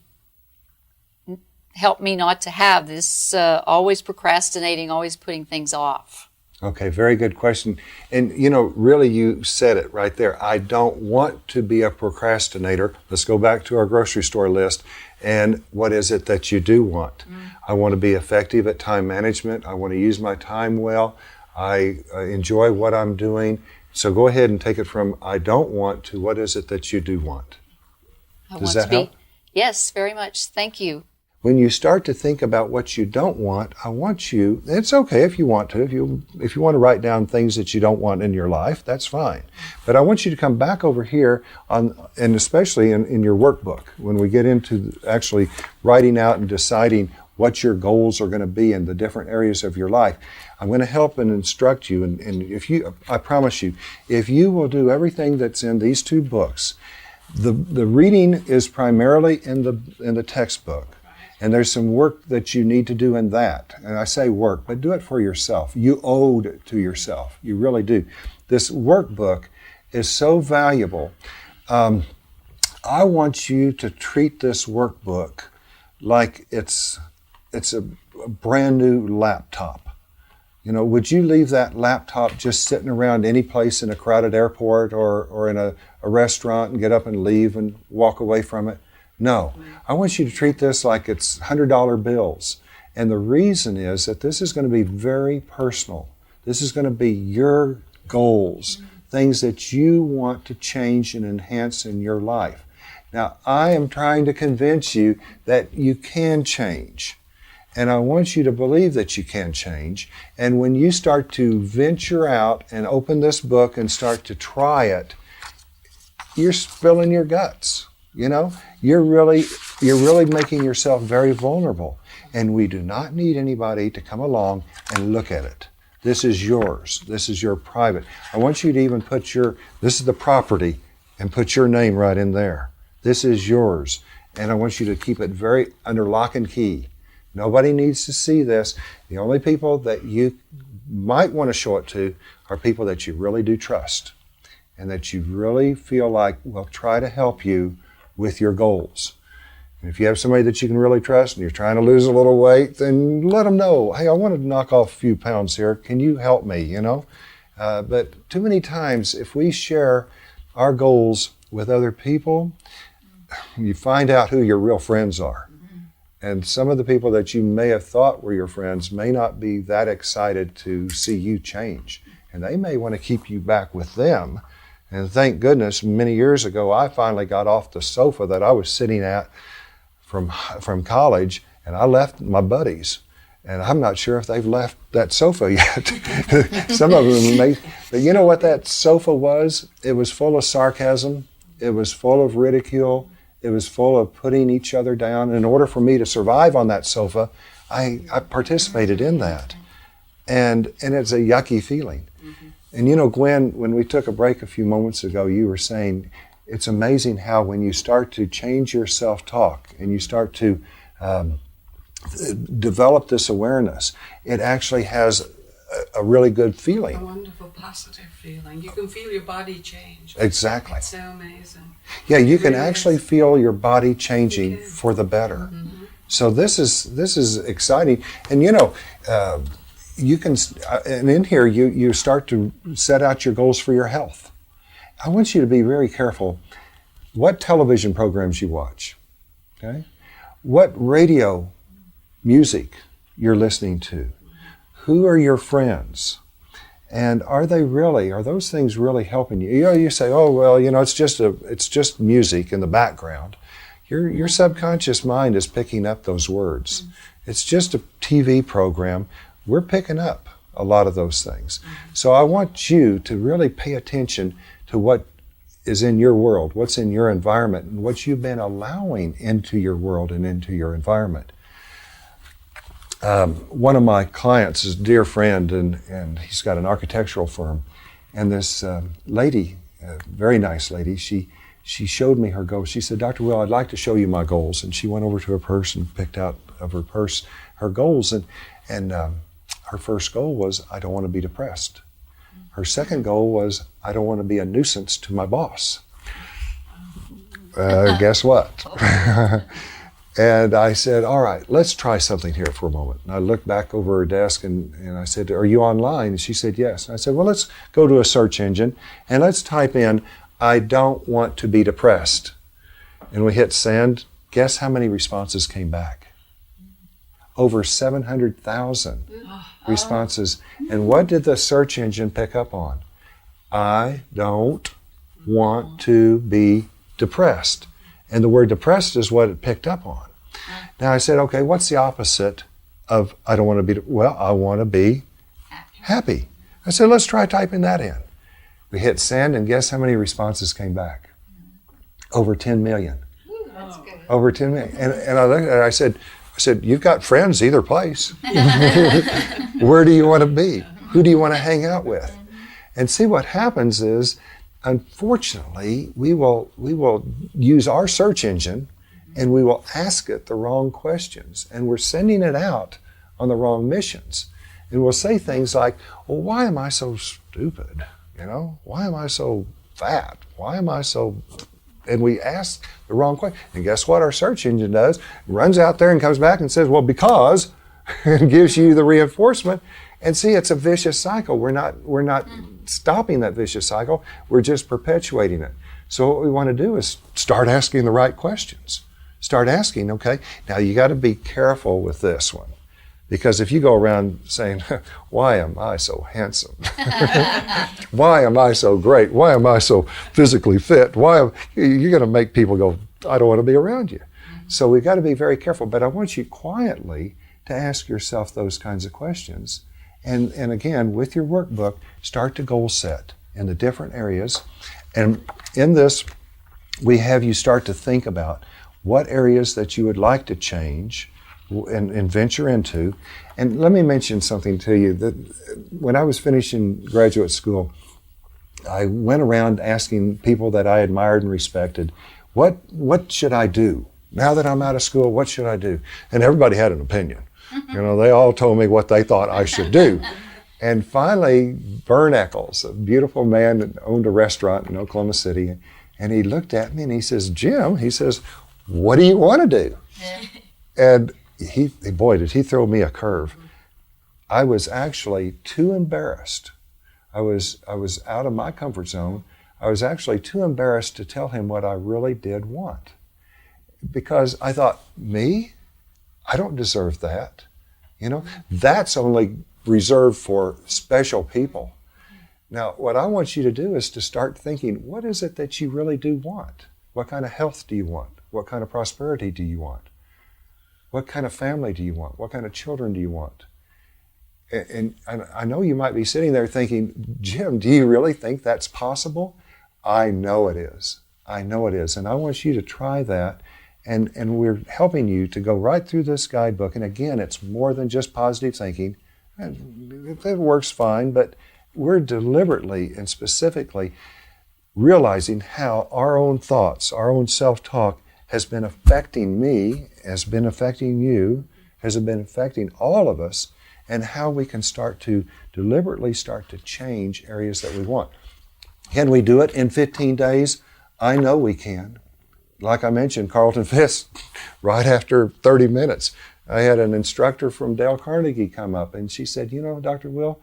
help me not to have this always procrastinating, always putting things off? Okay, very good question. And really you said it right there. I don't want to be a procrastinator. Let's go back to our grocery store list. And what is it that you do want? I want to be effective at time management. I want to use my time well. I enjoy what I'm doing. So go ahead and take it from I don't want to what is it that you do want? Does that help? Yes, very much. Thank you. When you start to think about what you don't want, I want you, it's okay if you want to. If you want to write down things that you don't want in your life, that's fine. But I want you to come back over here, and especially in your workbook, when we get into actually writing out and deciding what your goals are going to be in the different areas of your life. I'm going to help and instruct you. And I promise you, if you will do everything that's in these two books, the reading is primarily in the textbook. And there's some work that you need to do in that. And I say work, but do it for yourself. You owe it to yourself. You really do. This workbook is so valuable. I want you to treat this workbook like it's a brand new laptop. Would you leave that laptop just sitting around any place in a crowded airport or in a restaurant and get up and leave and walk away from it? No, I want you to treat this like it's $100 bills. And the reason is that this is going to be very personal. This is going to be your goals, things that you want to change and enhance in your life. Now, I am trying to convince you that you can change. And I want you to believe that you can change. And when you start to venture out and open this book and start to try it, you're spilling your guts. You're really making yourself very vulnerable. And we do not need anybody to come along and look at it. This is yours. This is your private. I want you to even put this is the property, and put your name right in there. This is yours. And I want you to keep it very under lock and key. Nobody needs to see this. The only people that you might want to show it to are people that you really do trust and that you really feel like will try to help you with your goals. And if you have somebody that you can really trust and you're trying to lose a little weight, then let them know, hey, I want to knock off a few pounds here. Can you help me, you know? But too many times, if we share our goals with other people, you find out who your real friends are. And some of the people that you may have thought were your friends may not be that excited to see you change. And they may want to keep you back with them. And thank goodness, many years ago, I finally got off the sofa that I was sitting at from college, and I left my buddies. And I'm not sure if they've left that sofa yet. Some of them may. But you know what that sofa was? It was full of sarcasm. It was full of ridicule. It was full of putting each other down. In order for me to survive on that sofa, I participated in that. And it's a yucky feeling. Mm-hmm. And you know, Gwen, when we took a break a few moments ago, you were saying it's amazing how when you start to change your self-talk and you start to develop this awareness, it actually has a really good feeling. A wonderful positive feeling. You can feel your body change. Exactly. It's so amazing. Yeah, you can actually feel your body changing for the better. Mm-hmm. So this is exciting. And you know, you can, and in here you start to set out your goals for your health. I want you to be very careful what television programs you watch. Okay, what radio music you're listening to. Who are your friends? And are those things really helping you? You know, you say, oh, well, you know, it's just music in the background. Your subconscious mind is picking up those words. Mm-hmm. It's just a TV program. We're picking up a lot of those things. Mm-hmm. So I want you to really pay attention to what is in your world, what's in your environment, and what you've been allowing into your world and into your environment. One of my clients is a dear friend, and he's got an architectural firm. And this lady, a very nice lady, she showed me her goals. She said, Dr. Will, I'd like to show you my goals. And she went over to her purse and picked out of her purse her goals. And her first goal was, I don't want to be depressed. Her second goal was, I don't want to be a nuisance to my boss. Guess what? And I said, all right, let's try something here for a moment. And I looked back over her desk and I said, are you online? And she said, yes. And I said, well, let's go to a search engine and let's type in, I don't want to be depressed. And we hit send. Guess how many responses came back? Over 700,000 responses. And what did the search engine pick up on? I don't want to be depressed. And the word depressed is what it picked up on. Now I said, okay, what's the opposite of I don't want to be, well, I want to be happy. I said, let's try typing that in. We hit send, and guess how many responses came back? Over 10 million. That's good. Over 10 million. And I looked at her, I said, you've got friends either place. Where do you want to be? Who do you want to hang out with? And see, what happens is, unfortunately, we will use our search engine and we will ask it the wrong questions, and we're sending it out on the wrong missions. And we'll say things like, well, why am I so stupid? You know, why am I so fat? Why am I so... And we ask the wrong question. And guess what our search engine does? It runs out there and comes back and says, well, because, and gives you the reinforcement. And see, it's a vicious cycle. We're not stopping that vicious cycle. We're just perpetuating it. So what we want to do is start asking the right questions. Start asking, okay, now you got to be careful with this one. Because if you go around saying, why am I so handsome? Why am I so great? Why am I so physically fit? You're going to make people go, I don't want to be around you. So we've got to be very careful. But I want you quietly to ask yourself those kinds of questions. And again, with your workbook, start to goal set in the different areas. And in this, we have you start to think about what areas that you would like to change, and venture into. And let me mention something to you that when I was finishing graduate school, I went around asking people that I admired and respected, what should I do? Now that I'm out of school, what should I do? And everybody had an opinion. They all told me what they thought I should do. And finally, Vern Eccles, a beautiful man that owned a restaurant in Oklahoma City, and he looked at me and he says, Jim, he says, what do you want to do? And did he throw me a curve. I was actually too embarrassed. I was out of my comfort zone. I was actually too embarrassed to tell him what I really did want. Because I thought, me? I don't deserve that. That's only reserved for special people. Now, what I want you to do is to start thinking, what is it that you really do want? What kind of health do you want? What kind of prosperity do you want? What kind of family do you want? What kind of children do you want? And I know you might be sitting there thinking, Jim, do you really think that's possible? I know it is. I know it is. And I want you to try that. And we're helping you to go right through this guidebook. And again, it's more than just positive thinking. It works fine, but we're deliberately and specifically realizing how our own thoughts, our own self-talk has been affecting me, has been affecting you, has been affecting all of us, and how we can deliberately start to change areas that we want. Can we do it in 15 days? I know we can. Like I mentioned, Carlton Fisk, right after 30 minutes, I had an instructor from Dale Carnegie come up, and she said, Dr. Will,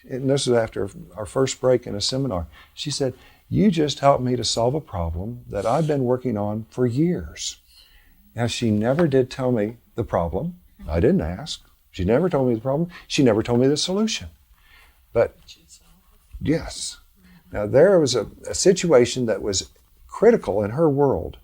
and this was after our first break in a seminar, she said, you just helped me to solve a problem that I've been working on for years. Now, she never did tell me the problem. I didn't ask. She never told me the problem. She never told me the solution. But yes. Now, there was a situation that was critical in her world.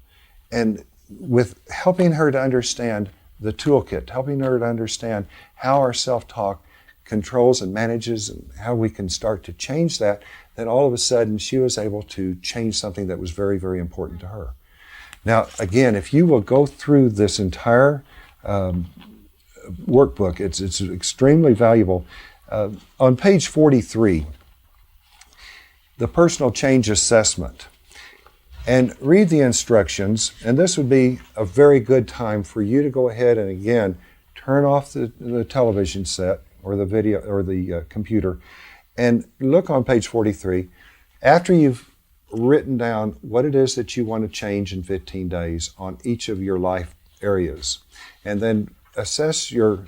And with helping her to understand the toolkit, helping her to understand how our self-talk controls and manages and how we can start to change that, then all of a sudden she was able to change something that was very, very important to her. Now, again, if you will go through this entire workbook, it's extremely valuable. On page 43, the personal change assessment. And read the instructions, and this would be a very good time for you to go ahead and again turn off the television set or the video or the computer and look on page 43. After you've written down what it is that you want to change in 15 days on each of your life areas, and then assess your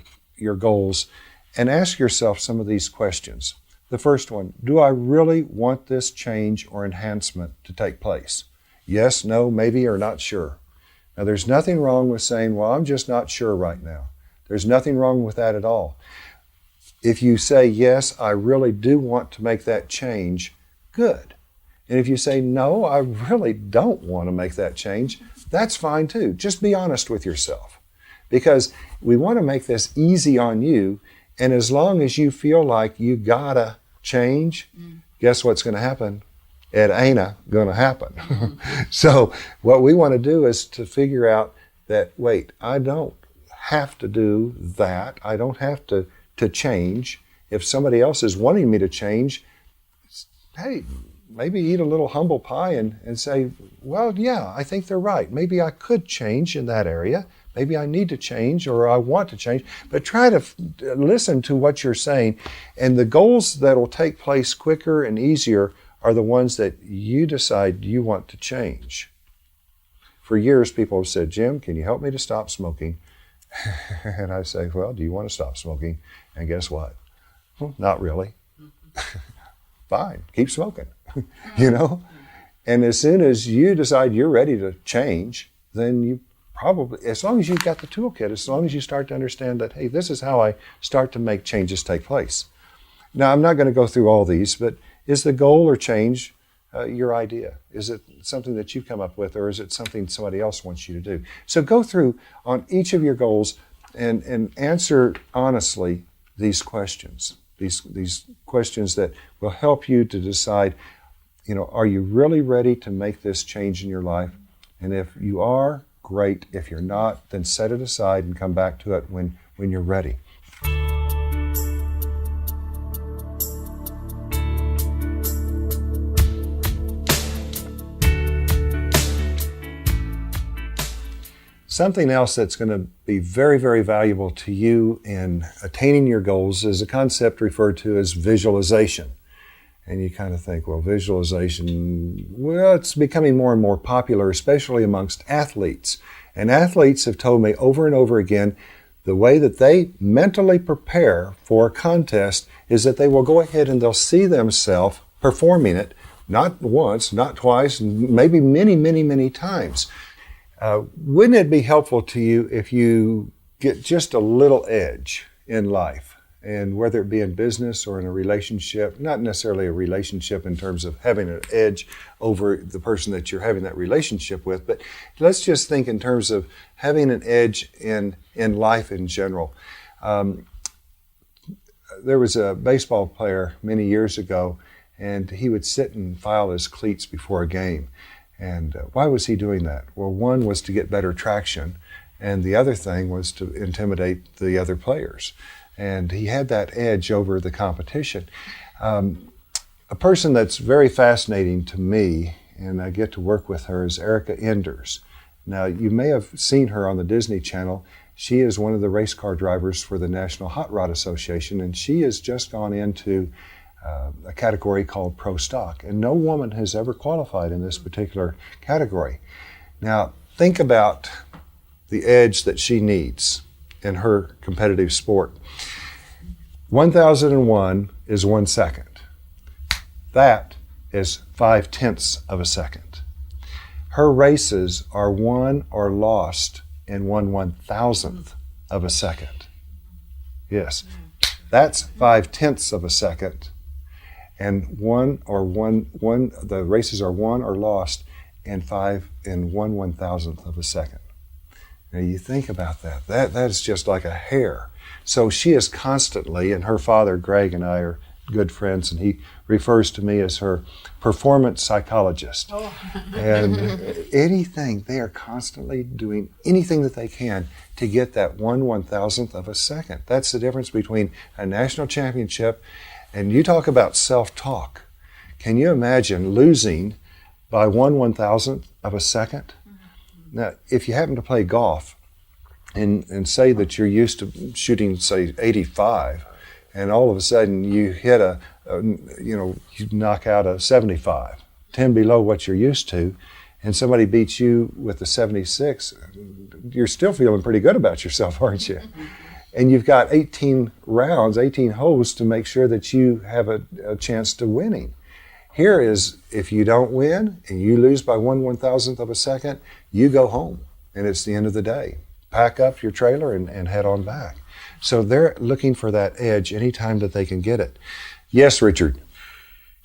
goals and ask yourself some of these questions. The first one, do I really want this change or enhancement to take place? Yes, no, maybe, or not sure. Now, there's nothing wrong with saying, well, I'm just not sure right now. There's nothing wrong with that at all. If you say, yes, I really do want to make that change, good. And if you say, no, I really don't want to make that change, that's fine too. Just be honest with yourself. Because we want to make this easy on you, and as long as you feel like you gotta change, guess what's going to happen? It ain't going to happen. So what we want to do is to figure out that, wait, I don't have to do that. I don't have to change. If somebody else is wanting me to change, hey, maybe eat a little humble pie and say, well, yeah, I think they're right. Maybe I could change in that area. Maybe I need to change or I want to change. But try to listen to what you're saying. And the goals that will take place quicker and easier are the ones that you decide you want to change. For years, people have said, Jim, can you help me to stop smoking? And I say, well, do you want to stop smoking? And guess what? Well, not really. Fine, keep smoking, And as soon as you decide you're ready to change, then you probably, as long as you've got the toolkit, as long as you start to understand that, hey, this is how I start to make changes take place. Now, I'm not going to go through all these, but is the goal or change your idea? Is it something that you've come up with, or is it something somebody else wants you to do? So go through on each of your goals and answer honestly these questions, these questions that will help you to decide, are you really ready to make this change in your life? And if you are, great. If you're not, then set it aside and come back to it when you're ready. Something else that's going to be very, very valuable to you in attaining your goals is a concept referred to as visualization. And you kind of think, well, visualization, well, it's becoming more and more popular, especially amongst athletes. And athletes have told me over and over again, the way that they mentally prepare for a contest is that they will go ahead and they'll see themselves performing it, not once, not twice, maybe many, many, many times. Wouldn't it be helpful to you if you get just a little edge in life? And whether it be in business or in a relationship, not necessarily a relationship in terms of having an edge over the person that you're having that relationship with, but let's just think in terms of having an edge in life in general. There was a baseball player many years ago, and he would sit and file his cleats before a game. And why was he doing that? Well, one was to get better traction, and the other thing was to intimidate the other players. And he had that edge over the competition. A person that's very fascinating to me, and I get to work with her, is Erica Enders. Now, you may have seen her on the Disney Channel. She is one of the race car drivers for the National Hot Rod Association, and she has just gone into a category called Pro Stock, and no woman has ever qualified in this particular category. Now, think about the edge that she needs in her competitive sport. 1001 is 1 second. That is 5/10 of a second. Her races are won or lost in 1/1000th of a second. Yes, that's 5/10 of a second. And the races are won or lost in 1/1000th of a second. Now you think about that. That is just like a hair. So she is constantly, and her father Greg and I are good friends, and he refers to me as her performance psychologist. Oh. And they are constantly doing anything that they can to get that 1/1000th of a second. That's the difference between a national championship. And you talk about self-talk. Can you imagine losing by 1/1000th of a second? Now, if you happen to play golf and say that you're used to shooting, say, 85, and all of a sudden you hit you knock out a 75, 10 below what you're used to, and somebody beats you with a 76, you're still feeling pretty good about yourself, aren't you? And you've got 18 rounds, 18 holes to make sure that you have a chance to winning. Here is, if you don't win and you lose by 1/1000th of a second, you go home and it's the end of the day. Pack up your trailer and head on back. So they're looking for that edge anytime that they can get it. Yes, Richard.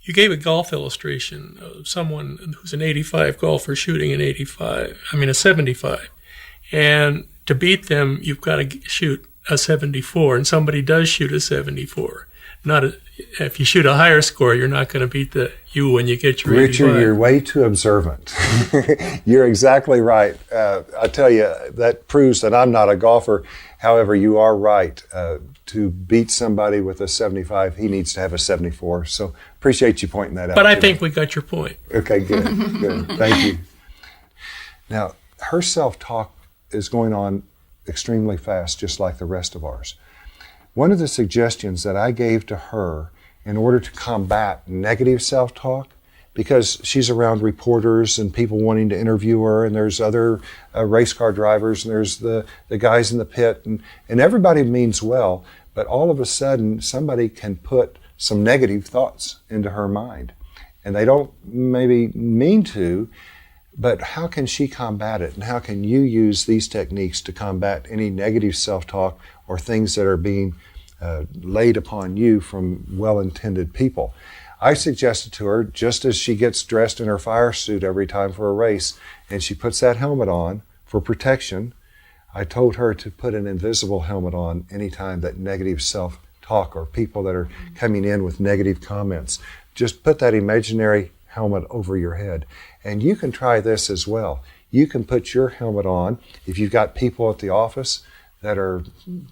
You gave a golf illustration of someone who's an 85 golfer shooting a 75. And to beat them, you've got to shoot a 74, and somebody does shoot a 74. If you shoot a higher score, you're not going to beat you when you get your 85. Richard, you're way too observant. You're exactly right. I tell you, that proves that I'm not a golfer. However, you are right. To beat somebody with a 75, he needs to have a 74. So appreciate you pointing that out. But I think we got your point. Okay, good. Thank you. Now, her self-talk is going on extremely fast, just like the rest of ours. One of the suggestions that I gave to her in order to combat negative self-talk, because she's around reporters and people wanting to interview her, and there's other race car drivers, and there's the guys in the pit, and everybody means well, but all of a sudden somebody can put some negative thoughts into her mind. And they don't maybe mean to, but how can she combat it? And how can you use these techniques to combat any negative self-talk or things that are being laid upon you from well-intended people? I suggested to her, just as she gets dressed in her fire suit every time for a race, and she puts that helmet on for protection, I told her to put an invisible helmet on anytime that negative self-talk or people that are coming in with negative comments. Just put that imaginary helmet over your head. And you can try this as well. you can put your helmet on. If you've got people at the office that are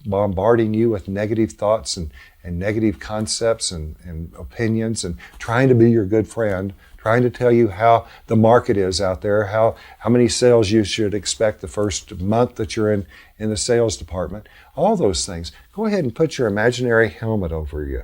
bombarding you with negative thoughts and negative concepts and opinions and trying to be your good friend, trying to tell you how the market is out there, how many sales you should expect the first month that you're in the sales department, all those things. Go ahead and put your imaginary helmet over you.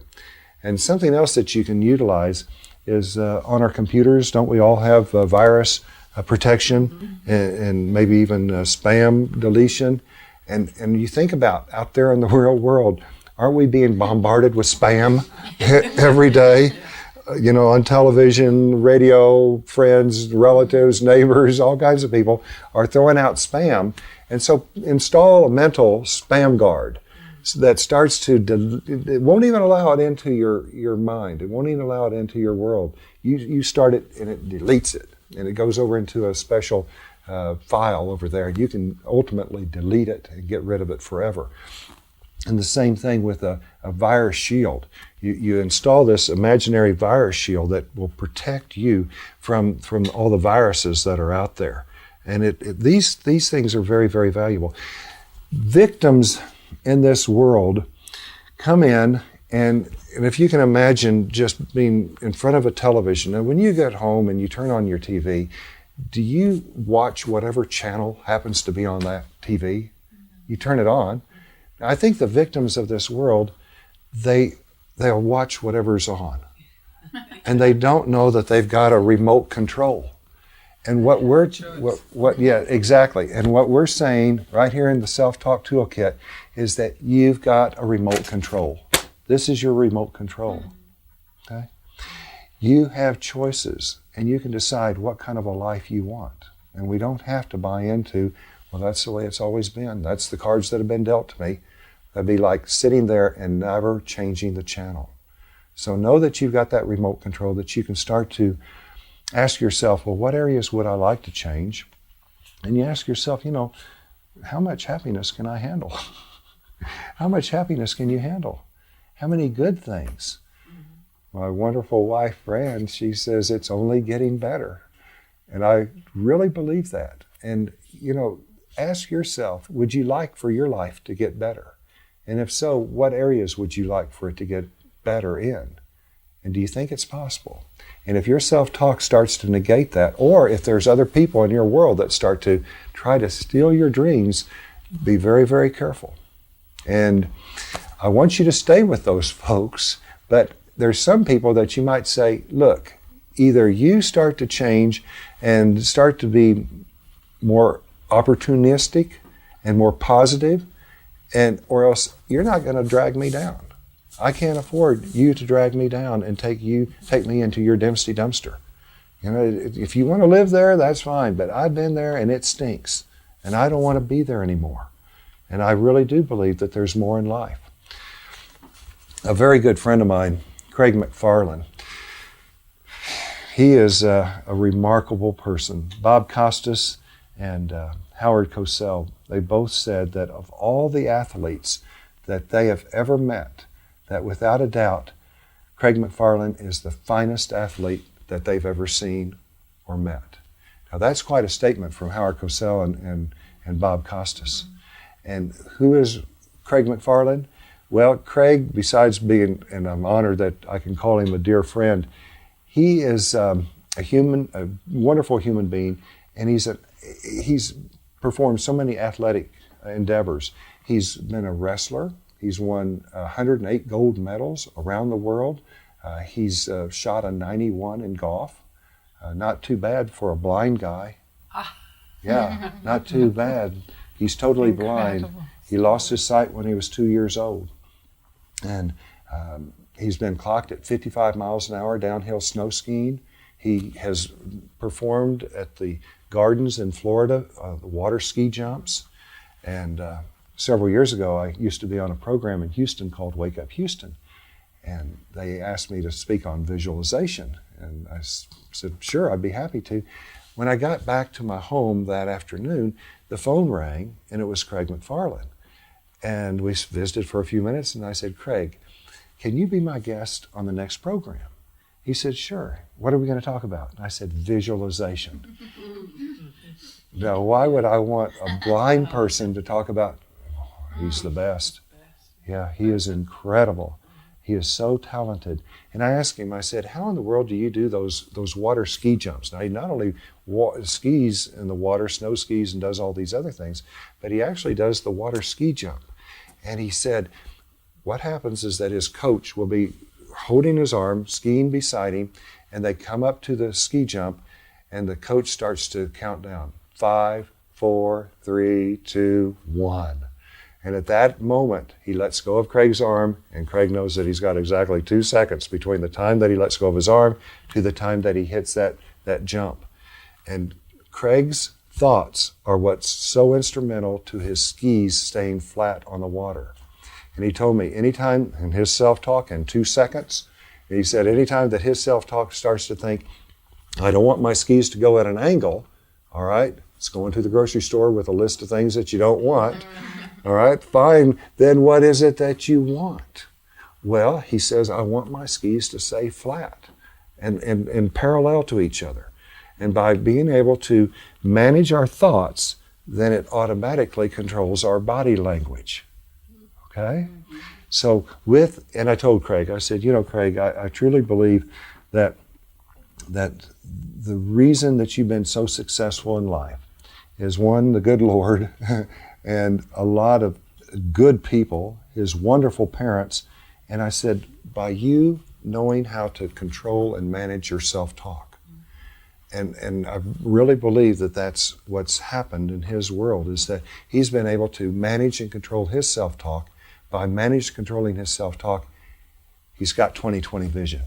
And something else that you can utilize is on our computers, don't we all have virus protection and maybe even spam deletion? And you think about out there in the real world, aren't we being bombarded with spam every day? On television, radio, friends, relatives, neighbors, all kinds of people are throwing out spam. And so install a mental spam guard that starts to, it won't even allow it into your mind. It won't even allow it into your world. You start it and it deletes it. And it goes over into a special file over there. You can ultimately delete it and get rid of it forever. And the same thing with a virus shield. You install this imaginary virus shield that will protect you from all the viruses that are out there. And these things are very, very valuable. Victims in this world come in, and if you can imagine just being in front of a television, and when you get home and you turn on your TV, do you watch whatever channel happens to be on that TV? You turn it on. I think the victims of this world, they'll watch whatever's on. And they don't know that they've got a remote control. And exactly. And what we're saying right here in the Self-Talk Toolkit is that you've got a remote control. This is your remote control. Okay? You have choices, and you can decide what kind of a life you want. And we don't have to buy into, well, that's the way it's always been. That's the cards that have been dealt to me. That'd be like sitting there and never changing the channel. So know that you've got that remote control, that you can start to ask yourself, well, what areas would I like to change? And you ask yourself, how much happiness can I handle? How much happiness can you handle? How many good things? My wonderful wife, Fran, she says it's only getting better. And I really believe that. And, ask yourself, would you like for your life to get better? And if so, what areas would you like for it to get better in? And do you think it's possible? And if your self-talk starts to negate that, or if there's other people in your world that start to try to steal your dreams, be very, very careful. And I want you to stay with those folks, but there's some people that you might say, look, either you start to change and start to be more opportunistic and more positive, or else you're not going to drag me down. I can't afford you to drag me down and take me into your dempsey dumpster. If you want to live there, that's fine, but I've been there and it stinks, and I don't want to be there anymore. And I really do believe that there's more in life. A very good friend of mine, Craig McFarland, he is a remarkable person. Bob Costas and Howard Cosell, they both said that of all the athletes that they have ever met, that without a doubt, Craig McFarland is the finest athlete that they've ever seen or met. Now that's quite a statement from Howard Cosell and Bob Costas. And who is Craig McFarland? Well, Craig, besides being, and I'm honored that I can call him a dear friend, he is a wonderful human being, and he's performed so many athletic endeavors. He's been a wrestler. He's won 108 gold medals around the world. He's shot a 91 in golf. Not too bad for a blind guy. Yeah, not too bad. He's totally blind. He lost his sight when he was 2 years old. And he's been clocked at 55 miles an hour downhill snow skiing. He has performed at the Gardens in Florida, the water ski jumps. And several years ago, I used to be on a program in Houston called Wake Up Houston. And they asked me to speak on visualization. And I said, sure, I'd be happy to. When I got back to my home that afternoon, the phone rang, and it was Craig McFarland. And we visited for a few minutes, and I said, Craig, can you be my guest on the next program? He said, sure. What are we going to talk about? And I said, visualization. Now, why would I want a blind person to talk about, oh, he's the best? Yeah, he is incredible. He is so talented. And I asked him, I said, how in the world do you do those water ski jumps? Now, he not only skis in the water, snow skis, and does all these other things, but he actually does the water ski jump. And he said, what happens is that his coach will be holding his arm, skiing beside him, and they come up to the ski jump, and the coach starts to count down. 5, 4, 3, 2, 1. And at that moment, he lets go of Craig's arm, and Craig knows that he's got exactly 2 seconds between the time that he lets go of his arm to the time that he hits that jump. And Craig's thoughts are what's so instrumental to his skis staying flat on the water. And he told me anytime in his self-talk in 2 seconds, he said anytime that his self-talk starts to think, I don't want my skis to go at an angle, all right, it's going to the grocery store with a list of things that you don't want. All right, fine. Then what is it that you want? Well, he says, I want my skis to stay flat and parallel to each other. And by being able to manage our thoughts, then it automatically controls our body language. Okay? So and I told Craig, I said, Craig, I truly believe that the reason that you've been so successful in life is, one, the good Lord, and a lot of good people, his wonderful parents. And I said, by you knowing how to control and manage your self-talk. And I really believe that that's what's happened in his world, is that he's been able to manage and control his self-talk. By controlling his self-talk, he's got 20/20 vision.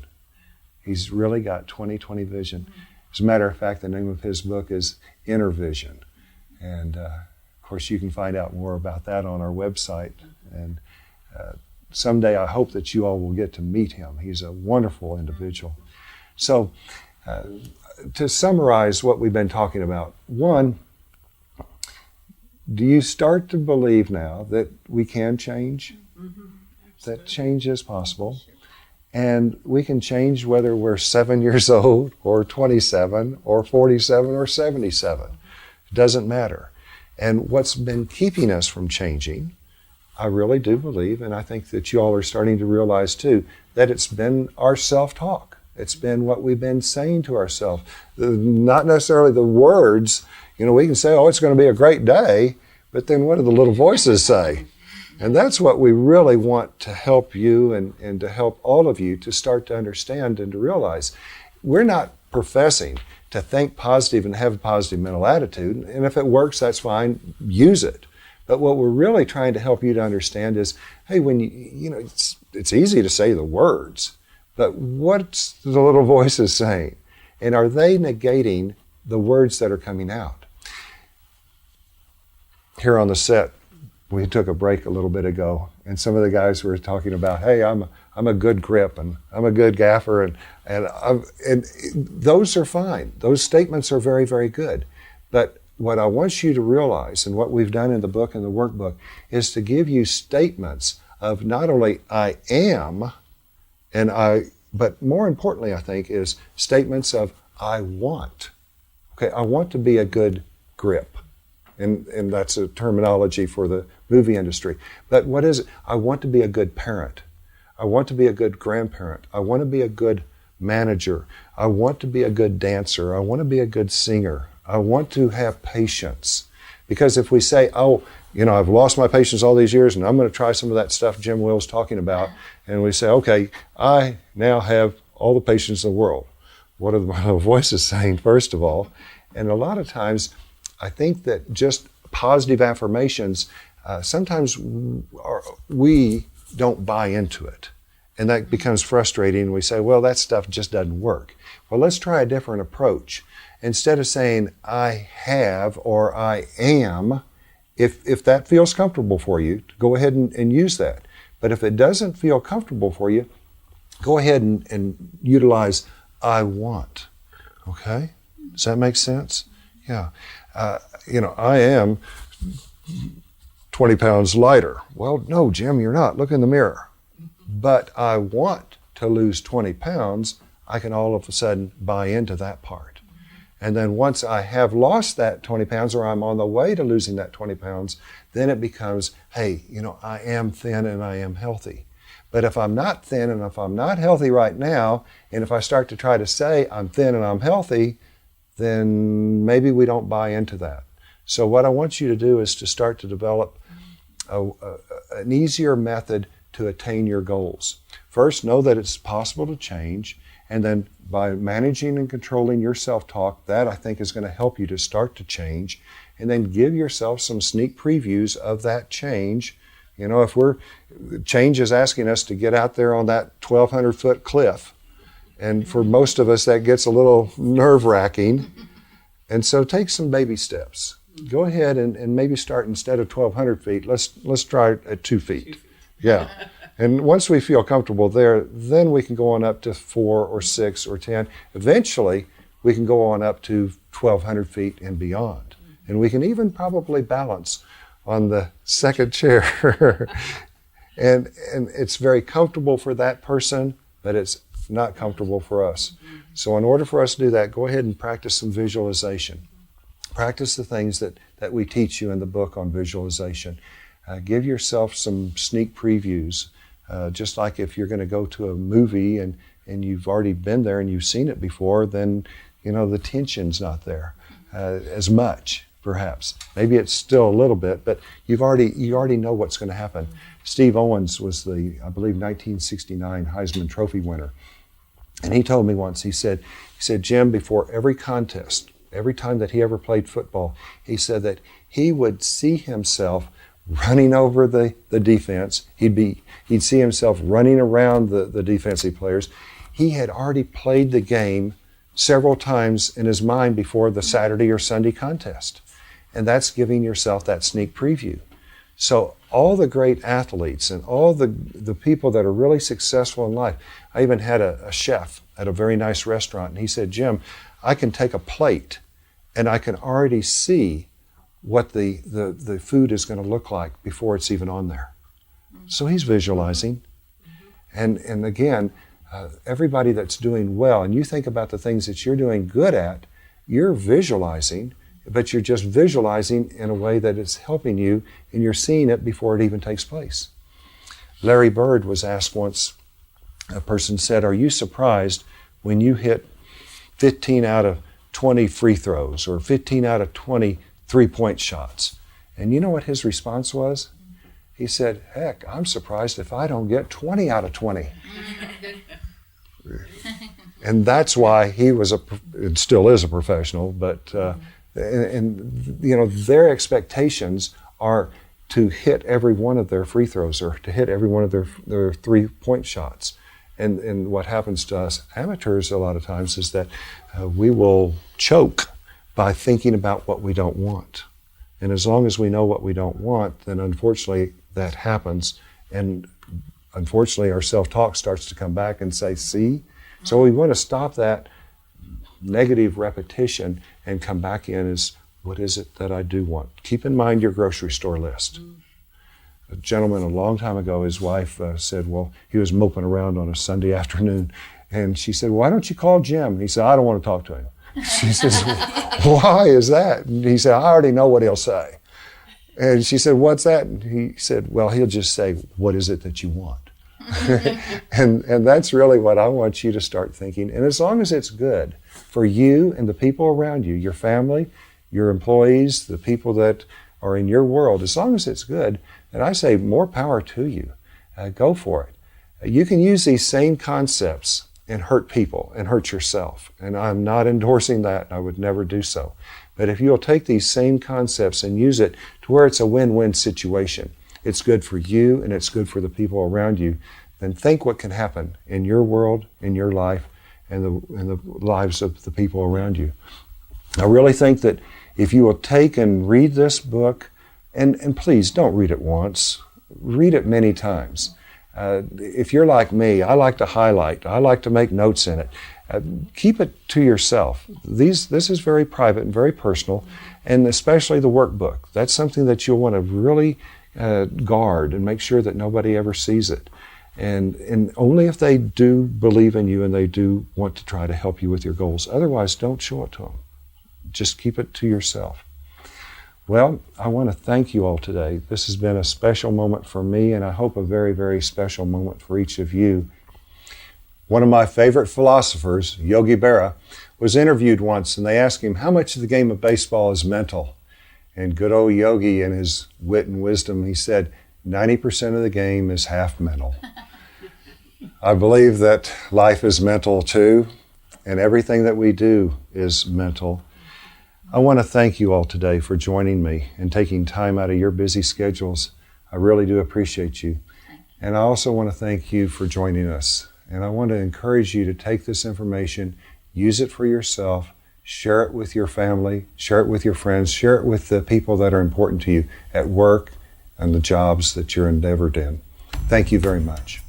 He's really got 20/20 vision. As a matter of fact, the name of his book is Inner Vision. And of course, you can find out more about that on our website. And someday I hope that you all will get to meet him. He's a wonderful individual. So to summarize what we've been talking about, one, do you start to believe now that we can change? That change is possible? And we can change whether we're 7 years old or 27 or 47 or 77. It doesn't matter. And what's been keeping us from changing, I really do believe, and I think that you all are starting to realize too, that it's been our self-talk. It's been what we've been saying to ourselves. Not necessarily the words. We can say, oh, it's going to be a great day, but then what do the little voices say? And that's what we really want to help you and to help all of you to start to understand and to realize. We're not professing to think positive and have a positive mental attitude. And if it works, that's fine. Use it. But what we're really trying to help you to understand is, hey, when it's easy to say the words, but what's the little voices saying? And are they negating the words that are coming out? Here on the set, we took a break a little bit ago, and some of the guys were talking about, hey, I'm a good grip, and I'm a good gaffer, and those are fine. Those statements are very, very good. But what I want you to realize, and what we've done in the book and the workbook, is to give you statements of not only I am, but more importantly, I think, is statements of I want. Okay, I want to be a good grip. And that's a terminology for the movie industry. But what is it? I want to be a good parent. I want to be a good grandparent. I want to be a good manager. I want to be a good dancer. I want to be a good singer. I want to have patience. Because if we say, oh, I've lost my patience all these years and I'm going to try some of that stuff Jim Will's talking about, and we say, okay, I now have all the patience in the world. What are my little voices saying, first of all? And a lot of times, I think that just positive affirmations, sometimes we don't buy into it. And that becomes frustrating. We say, well, that stuff just doesn't work. Well, let's try a different approach. Instead of saying, I have or I am, if that feels comfortable for you, go ahead and use that. But if it doesn't feel comfortable for you, go ahead and utilize I want. Okay? Does that make sense? Yeah. I am 20 pounds lighter. Well, no, Jim, you're not. Look in the mirror. But I want to lose 20 pounds. I can all of a sudden buy into that part. And then once I have lost that 20 pounds, or I'm on the way to losing that 20 pounds, then it becomes, hey, I am thin and I am healthy. But if I'm not thin and if I'm not healthy right now, and if I start to try to say I'm thin and I'm healthy, then maybe we don't buy into that. So what I want you to do is to start to develop an easier method to attain your goals. First, know that it's possible to change, and then by managing and controlling your self-talk, that I think is going to help you to start to change, and then give yourself some sneak previews of that change. If change is asking us to get out there on that 1,200-foot cliff, and for most of us that gets a little nerve-wracking, and so take some baby steps. Go ahead and maybe start, instead of 1,200 feet, let's try it at 2 feet. Yeah. And once we feel comfortable there, then we can go on up to 4 or 6 or 10. Eventually, we can go on up to 1,200 feet and beyond. And we can even probably balance on the second chair. and it's very comfortable for that person, but it's not comfortable for us. So in order for us to do that, go ahead and practice some visualization. Practice the things that we teach you in the book on visualization. Give yourself some sneak previews. Just like if you're going to go to a movie and you've already been there and you've seen it before, then the tension's not there as much, perhaps. Maybe it's still a little bit, but you already know what's going to happen. Steve Owens was the, I believe, 1969 Heisman Trophy winner. And he told me once, he said, Jim, before every contest, every time that he ever played football, he said that he would see himself running over the defense. He'd see himself running around the defensive players. He had already played the game several times in his mind before the Saturday or Sunday contest. And that's giving yourself that sneak preview. So all the great athletes and all the people that are really successful in life, I even had a chef at a very nice restaurant, and he said, Jim, I can take a plate and I can already see what the food is going to look like before it's even on there. So he's visualizing. And again, everybody that's doing well, and you think about the things that you're doing good at, you're visualizing, but you're just visualizing in a way that it's helping you, and you're seeing it before it even takes place. Larry Bird was asked once, a person said, are you surprised when you hit 15 out of 20 free throws or 15 out of 20 3-point shots? And you know what his response was? He said, heck, I'm surprised if I don't get 20 out of 20. And that's why he was it still is a professional, but their expectations are to hit every one of their free throws or to hit every one of their 3-point shots. And what happens to us amateurs a lot of times is that we will choke by thinking about what we don't want. And as long as we know what we don't want, then unfortunately that happens. And unfortunately our self-talk starts to come back and say, see? So we want to stop that negative repetition and come back in as, what is it that I do want? Keep in mind your grocery store list. A gentleman a long time ago, his wife said, well, he was moping around on a Sunday afternoon. And she said, why don't you call Jim? And he said, I don't want to talk to him. She says, why is that? And he said, I already know what he'll say. And she said, what's that? And he said, well, he'll just say, what is it that you want? and that's really what I want you to start thinking. And as long as it's good for you and the people around you, your family, your employees, the people that are in your world, as long as it's good, then I say more power to you. Go for it. You can use these same concepts and hurt people and hurt yourself. And I'm not endorsing that. I would never do so. But if you'll take these same concepts and use it to where it's a win-win situation, it's good for you and it's good for the people around you, then think what can happen in your world, in your life, and the lives of the people around you. I really think that if you will take and read this book, and please don't read it once, read it many times. If you're like me, I like to highlight, I like to make notes in it. Keep it to yourself. This is very private and very personal, and especially the workbook. That's something that you'll want to really guard and make sure that nobody ever sees it. And only if they do believe in you and they do want to try to help you with your goals. Otherwise, don't show it to them. just keep it to yourself. Well, I want to thank you all today. This has been a special moment for me, and I hope a very, very special moment for each of you. One of my favorite philosophers, Yogi Berra, was interviewed once, and they asked him, how much of the game of baseball is mental? And good old Yogi, in his wit and wisdom, he said, 90% of the game is half mental. I believe that life is mental too, and everything that we do is mental. I want to thank you all today for joining me and taking time out of your busy schedules. I really do appreciate you. And I also want to thank you for joining us. And I want to encourage you to take this information, use it for yourself, share it with your family, share it with your friends, share it with the people that are important to you at work and the jobs that you're endeavored in. Thank you very much.